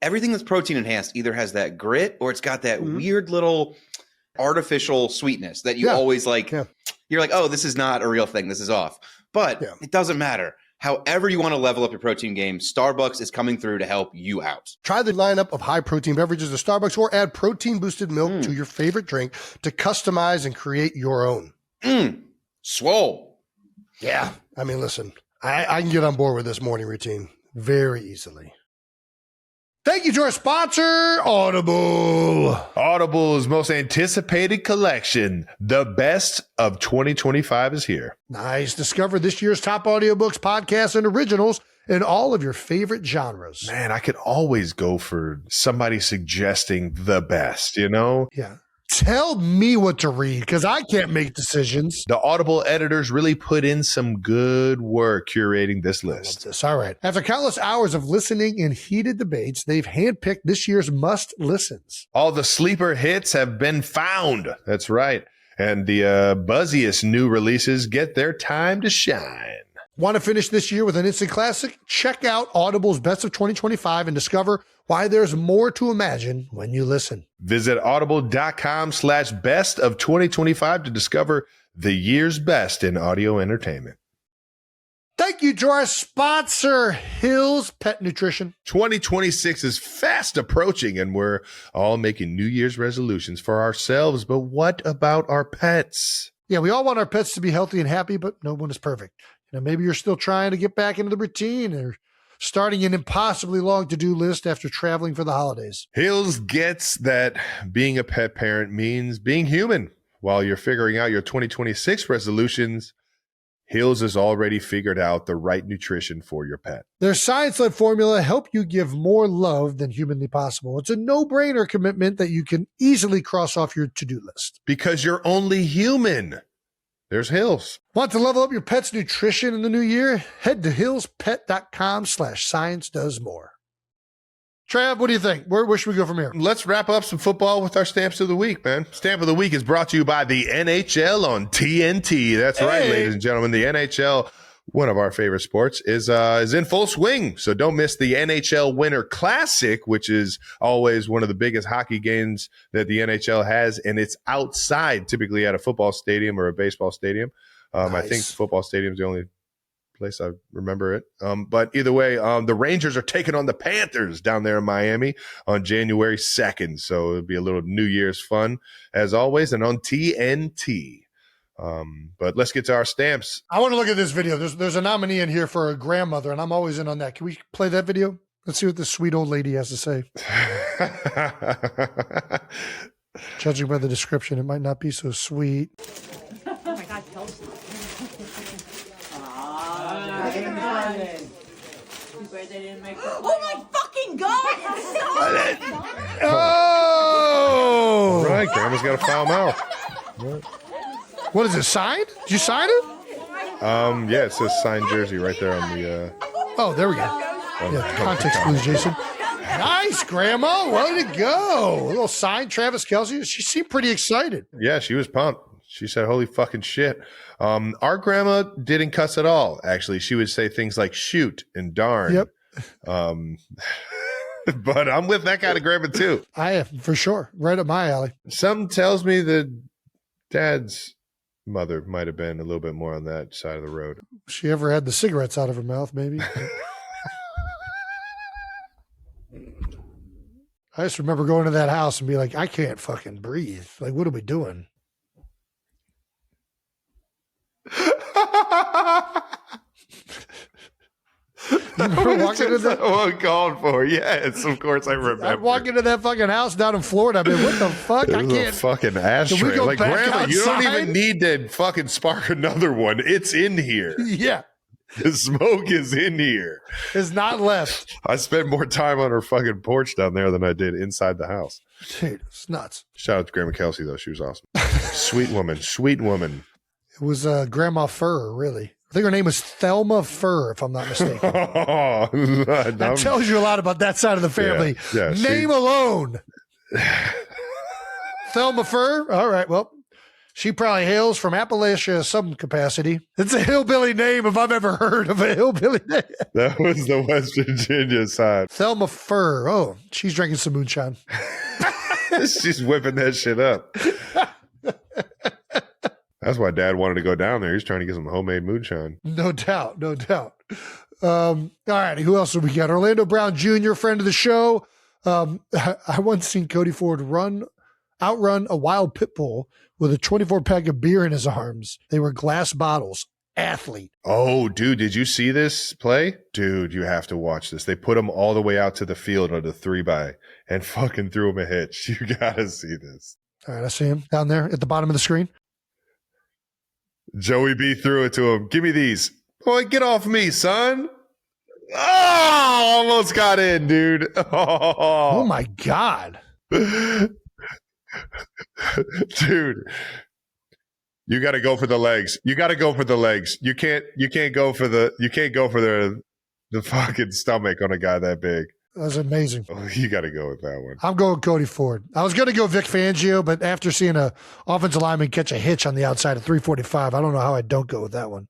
everything that's protein enhanced either has that grit or it's got that weird little artificial sweetness that you always like. Yeah. You're like, oh, this is not a real thing. This is off. But it doesn't matter. However you want to level up your protein game, Starbucks is coming through to help you out. Try the lineup of high-protein beverages at Starbucks or add protein-boosted milk to your favorite drink to customize and create your own. Swole. Yeah. I mean, listen, I can get on board with this morning routine very easily. Thank you to our sponsor, Audible. Audible's most anticipated collection, the best of 2025, is here. Nice. Discover this year's top audiobooks, podcasts, and originals in all of your favorite genres. Man, I could always go for somebody suggesting the best, you know? Yeah. Tell me what to read because I can't make decisions. The Audible editors really put in some good work curating this list. This. All right. After countless hours of listening and heated debates, they've handpicked this year's must-listens. All the sleeper hits have been found. That's right. And the buzziest new releases get their time to shine. Want to finish this year with an instant classic? Check out Audible's Best of 2025 and discover why there's more to imagine when you listen. Visit audible.com/best of 2025 to discover the year's best in audio entertainment. Thank you to our sponsor, Hill's Pet Nutrition. 2026 is fast approaching and we're all making New Year's resolutions for ourselves. But what about our pets? Yeah, we all want our pets to be healthy and happy, but no one is perfect. Maybe you're still trying to get back into the routine or starting an impossibly long to-do list after traveling for the holidays. Hills gets that being a pet parent means being human. While you're figuring out your 2026 resolutions, Hills has already figured out the right nutrition for your pet. Their science-led formula help you give more love than humanly possible. It's a no-brainer commitment that you can easily cross off your to-do list. Because you're only human. there's Hills. Want to level up your pet's nutrition in the new year? Head to hillspet.com/science does more. Trav, what do you think? Where should we go from here? Let's wrap up some football with our Stamps of the Week, man. Stamp of the Week is brought to you by the NHL on TNT. That's right, ladies and gentlemen. The NHL, one of our favorite sports, is in full swing. So don't miss the NHL Winter Classic, which is always one of the biggest hockey games that the NHL has, and it's outside, typically at a football stadium or a baseball stadium. Nice. I think football stadium is the only place I remember it. But either way, the Rangers are taking on the Panthers down there in Miami on January 2nd. So it'll be a little New Year's fun as always, and on TNT. But let's get to our stamps. I want to look at this video. There's a nominee in here for a grandmother, and I'm always in on that. Can we play that video? Let's see what this sweet old lady has to say. Judging by the description, it might not be so sweet. Oh my God, Kelsey. Oh my fucking God! It's so Oh! All right, Grandma's got a foul mouth. What is it, signed? Did you sign it? Yeah, it says signed jersey right there on the Oh, there we go. Yeah, context, please, Jason. Nice, Grandma. Way to go. A little signed Travis Kelce. She seemed pretty excited. Yeah, she was pumped. She said, holy fucking shit. Our grandma didn't cuss at all, actually. She would say things like shoot and darn. Yep. But I'm with that kind of grandma too. I am, for sure. Right up my alley. Something tells me that Dad's mother might have been a little bit more on that side of the road. She ever had the cigarettes out of her mouth, maybe. I just remember going to that house and be like, I can't fucking breathe. Like, what are we doing? Walking into that one called for. Yes, of course I remember. I'd walk into that fucking house down in Florida. I mean, what the fuck? It I was can't. a fucking ashtray. Can we go Like, back Grandma, you don't outside? even need to fucking spark another one. It's in here. Yeah, The smoke is in here. it's not left. I spent more time on her fucking porch down there than I did inside the house. Dude, it's nuts. Shout out to Grandma Kelsey, though. She was awesome. Sweet woman. Sweet woman. It was Grandma Fur, really. I think her name was Thelma Fur, if I'm not mistaken. That tells you a lot about that side of the family. Yeah, Name alone. Thelma Fur. All right. Well, she probably hails from Appalachia some capacity. It's a hillbilly name if I've ever heard of a hillbilly name. That was the West Virginia side. Thelma Fur. Oh, she's drinking some moonshine. She's whipping that shit up. That's why Dad wanted to go down there. He's trying to get some homemade moonshine. No doubt. No doubt. All right. Who else do we got? Orlando Brown Jr., friend of the show. I once seen Cody Ford outrun a wild pit bull with a 24-pack of beer in his arms. They were glass bottles. Athlete. Oh, dude, did you see this play? Dude, you have to watch this. They put him all the way out to the field on the 3x and fucking threw him a hitch. You gotta see this. All right. I see him down there at the bottom of the screen. Joey B threw it to him. Give me these. Boy, get off me, son. Oh, almost got in, dude. Oh my God. Dude, you got to go for the legs. You got to go for the legs. You can't go for the fucking stomach on a guy that big. That was amazing. Oh, you got to go with that one. I'm going Cody Ford. I was going to go Vic Fangio, but after seeing a offensive lineman catch a hitch on the outside of 345, I don't know how I don't go with that one.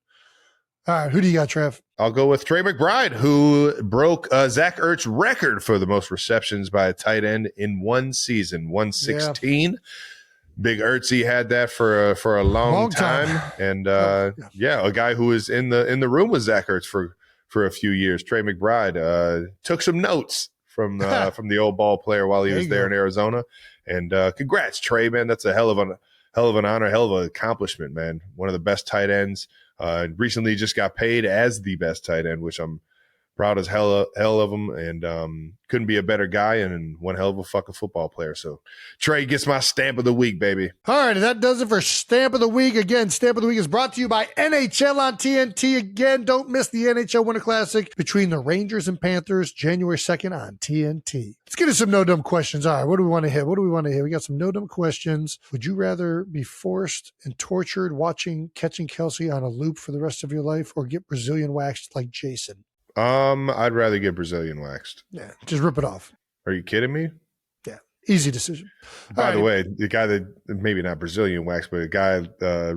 All right, who do you got, Trev? I'll go with Trey McBride, who broke Zach Ertz's record for the most receptions by a tight end in one season, 116. Yeah. Big Ertzy had that for a long time. And a guy who was in the room with Zach Ertz for a few years. Trey McBride took some notes from the old ball player while he was there in Arizona. And congrats, Trey, man. That's a hell of an honor, hell of an accomplishment, man. One of the best tight ends. Recently just got paid as the best tight end, which I'm proud as hell of him, and couldn't be a better guy and one hell of a fucking football player. So Trey gets my stamp of the week, baby. All right, that does it for Stamp of the Week. Again, Stamp of the Week is brought to you by NHL on TNT. Again, don't miss the NHL Winter Classic between the Rangers and Panthers, January 2nd on TNT. Let's get into some no dumb questions. All right, what do we want to hit? We got some no dumb questions. Would you rather be forced and tortured catching Kelsey on a loop for the rest of your life, or get Brazilian waxed like Jason? I'd rather get Brazilian waxed. Yeah, just rip it off. Are you kidding me? Yeah, easy decision. By the way, the guy that maybe not Brazilian wax, but a guy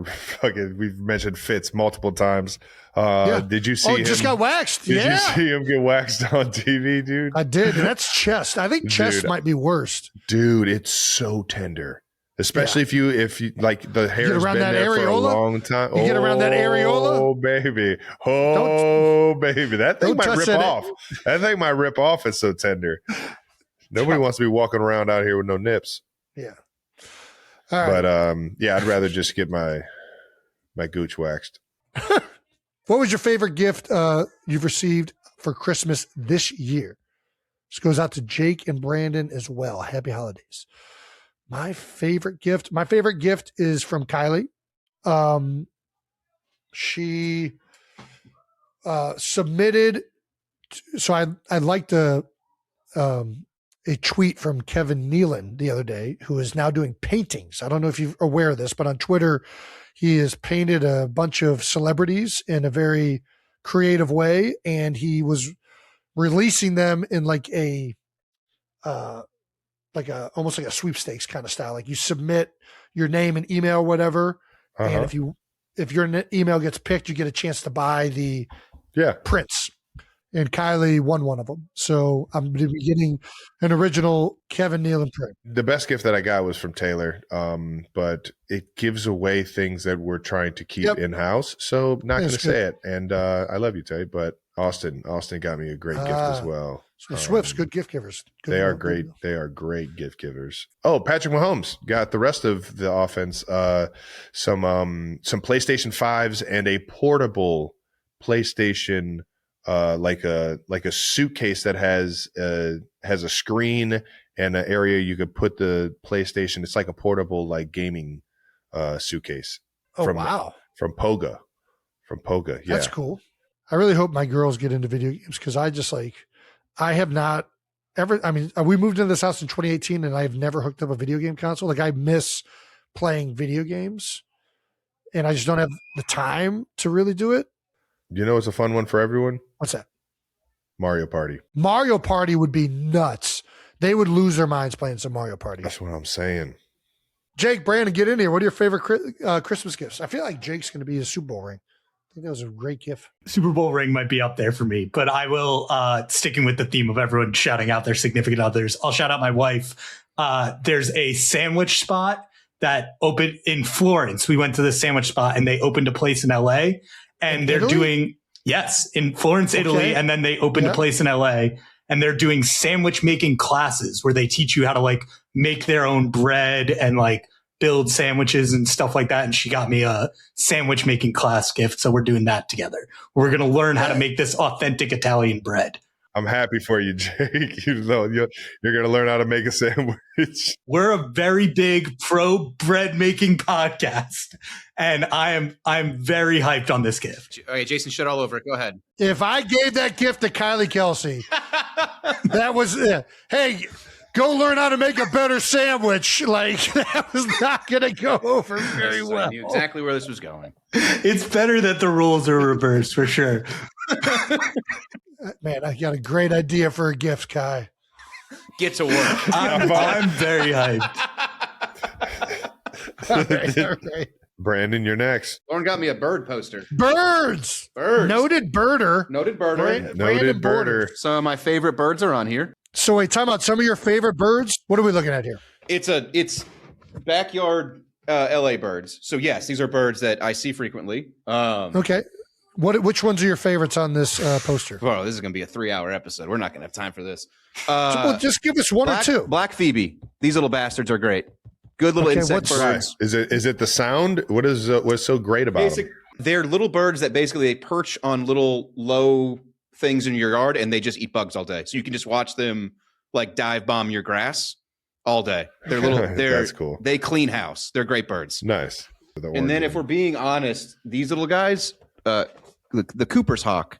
fucking we've mentioned Fitz multiple times. Did you see him? Just got waxed. Did you see him get waxed on TV, dude? I did, and that's chest. I think chest might be worst. Dude, it's so tender. Especially if you like the hair's been there for a long time. You get around that areola. Oh baby. Oh baby. That thing might rip off. That thing might rip off. It's so tender. Nobody wants to be walking around out here with no nips. Yeah. All right. But I'd rather just get my gooch waxed. What was your favorite gift you've received for Christmas this year? This goes out to Jake and Brandon as well. Happy holidays. My favorite gift is from Kylie. She submitted. So I liked a tweet from Kevin Nealon the other day, who is now doing paintings. I don't know if you're aware of this, but on Twitter, he has painted a bunch of celebrities in a very creative way, and he was releasing them in like almost like a sweepstakes kind of style. Like you submit your name and email, whatever. And if your email gets picked, you get a chance to buy the prints. And Kylie won one of them. So I'm going to be getting an original Kevin Nealon print. The best gift that I got was from Taylor. But it gives away things that we're trying to keep in-house. So not going to say it. And I love you, Tay, but Austin got me a great gift as well. So Swift's good gift givers. They are great. They are great gift givers. Oh, Patrick Mahomes got the rest of the offense. Some PlayStation 5s and a portable PlayStation, like a suitcase that has a screen and an area you could put the PlayStation. It's like a portable like gaming suitcase. From Poga. Yeah, that's cool. I really hope my girls get into video games, because I have not ever. I mean, we moved into this house in 2018, and I've never hooked up a video game console. Like, I miss playing video games, and I just don't have the time to really do it. You know, it's a fun one for everyone. What's that? Mario Party. Mario Party would be nuts. They would lose their minds playing some Mario Party. That's what I'm saying. Jake, Brandon, get in here. What are your favorite Christmas gifts? I feel like Jake's going to be a Super Bowl ring. I think that was a great gift. Super Bowl ring might be up there for me, but I will, sticking with the theme of everyone shouting out their significant others, I'll shout out my wife. There's a sandwich spot that opened in Florence. We went to the sandwich spot, and they opened a place in LA, and they're doing, in Florence, Italy. And then they opened a place in LA, and they're doing sandwich making classes where they teach you how to like make their own bread and like build sandwiches and stuff like that. And she got me a sandwich making class gift. So we're doing that together. We're going to learn how to make this authentic Italian bread. I'm happy for you, Jake. You know, you're going to learn how to make a sandwich. We're a very big pro bread making podcast, and I'm very hyped on this gift. Okay, Jason, shit all over it. Go ahead. If I gave that gift to Kylie Kelsey, that was hey, go learn how to make a better sandwich. Like, that was not going to go over very well. I knew exactly where this was going. It's better that the rules are reversed for sure. Man, I got a great idea for a gift, Kai. Get to work. I'm very hyped. All right. Brandon, you're next. Lauren got me a bird poster. Birds. Noted birder. Noted birder. Some of my favorite birds are on here. So wait, time out. Some of your favorite birds? What are we looking at here? It's backyard LA birds. So yes, these are birds that I see frequently. Okay. Which ones are your favorites on this poster? Well, this is going to be a 3-hour episode. We're not going to have time for this. Well, just give us one or two. Black Phoebe. These little bastards are great. Good little insect birds. Is it the sound? What's so great about them? They're little birds that basically they perch on little low things in your yard and they just eat bugs all day. So you can just watch them like dive bomb your grass all day. They're That's cool. They clean house. They're great birds. Nice. And then if we're being honest, these little guys, the Cooper's hawk,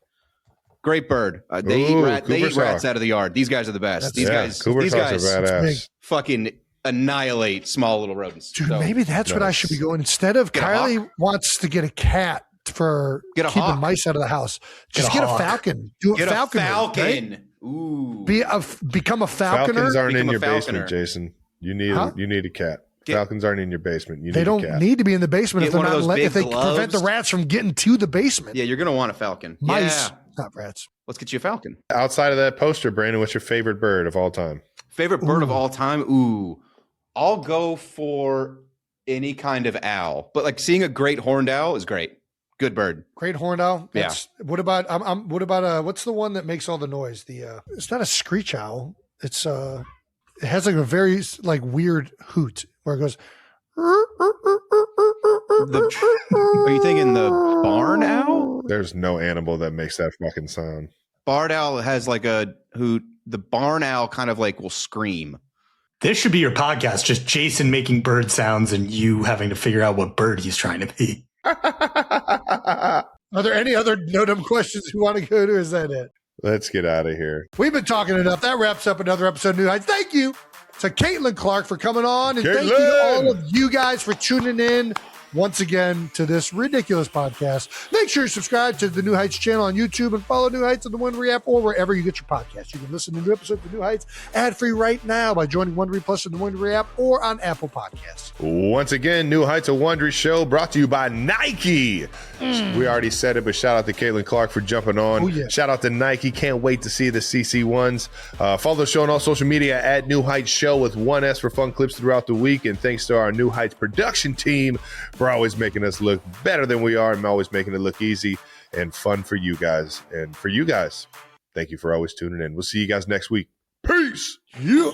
great bird. They eat rats out of the yard. These guys are the best. These guys are badass. Fucking annihilate small little rodents. Dude, maybe that's what I should be going. Instead of Kylie wants to get a cat for keeping mice out of the house, just get a falcon. Do a falcon. Right? Ooh. Become a falconer. Falcons aren't in your basement, Jason. You need a cat. Falcons aren't in your basement. They don't need to be in the basement if they're not if they prevent the rats from getting to the basement. Yeah, you're gonna want a falcon. Mice, not rats. Let's get you a falcon. Outside of that poster, Brandon, what's your favorite bird of all time? Favorite bird of all time? Ooh. I'll go for any kind of owl. But like seeing a great horned owl is great. Good bird. Great horned owl. Yeah. What about what's the one that makes all the noise? It's not a screech owl. It has like a very like weird hoot where it goes. Are you thinking the barn owl? There's no animal that makes that fucking sound. Barn owl has like a hoot. The barn owl kind of like will scream. This should be your podcast, just Jason making bird sounds and you having to figure out what bird he's trying to be. Are there any other no-dumb questions you want to go to? Is that it? Let's get out of here. We've been talking enough. That wraps up another episode of New Heights. Thank you to Caitlin Clark for coming on. And thank you to all of you guys for tuning in once again to this ridiculous podcast. Make sure you subscribe to the New Heights channel on YouTube and follow New Heights on the Wondery app or wherever you get your podcasts. You can listen to new episodes of New Heights ad-free right now by joining Wondery Plus in the Wondery app or on Apple Podcasts. Once again, New Heights, a Wondery show brought to you by Nike. We already said it, but shout out to Caitlin Clark for jumping on. Oh, yeah. Shout out to Nike. Can't wait to see the CC1s. Follow the show on all social media at New Heights Show with 1S for fun clips throughout the week. And thanks to our New Heights production team for always making us look better than we are and always making it look easy and fun for you guys. And for you guys, thank you for always tuning in. We'll see you guys next week. Peace. Yeah.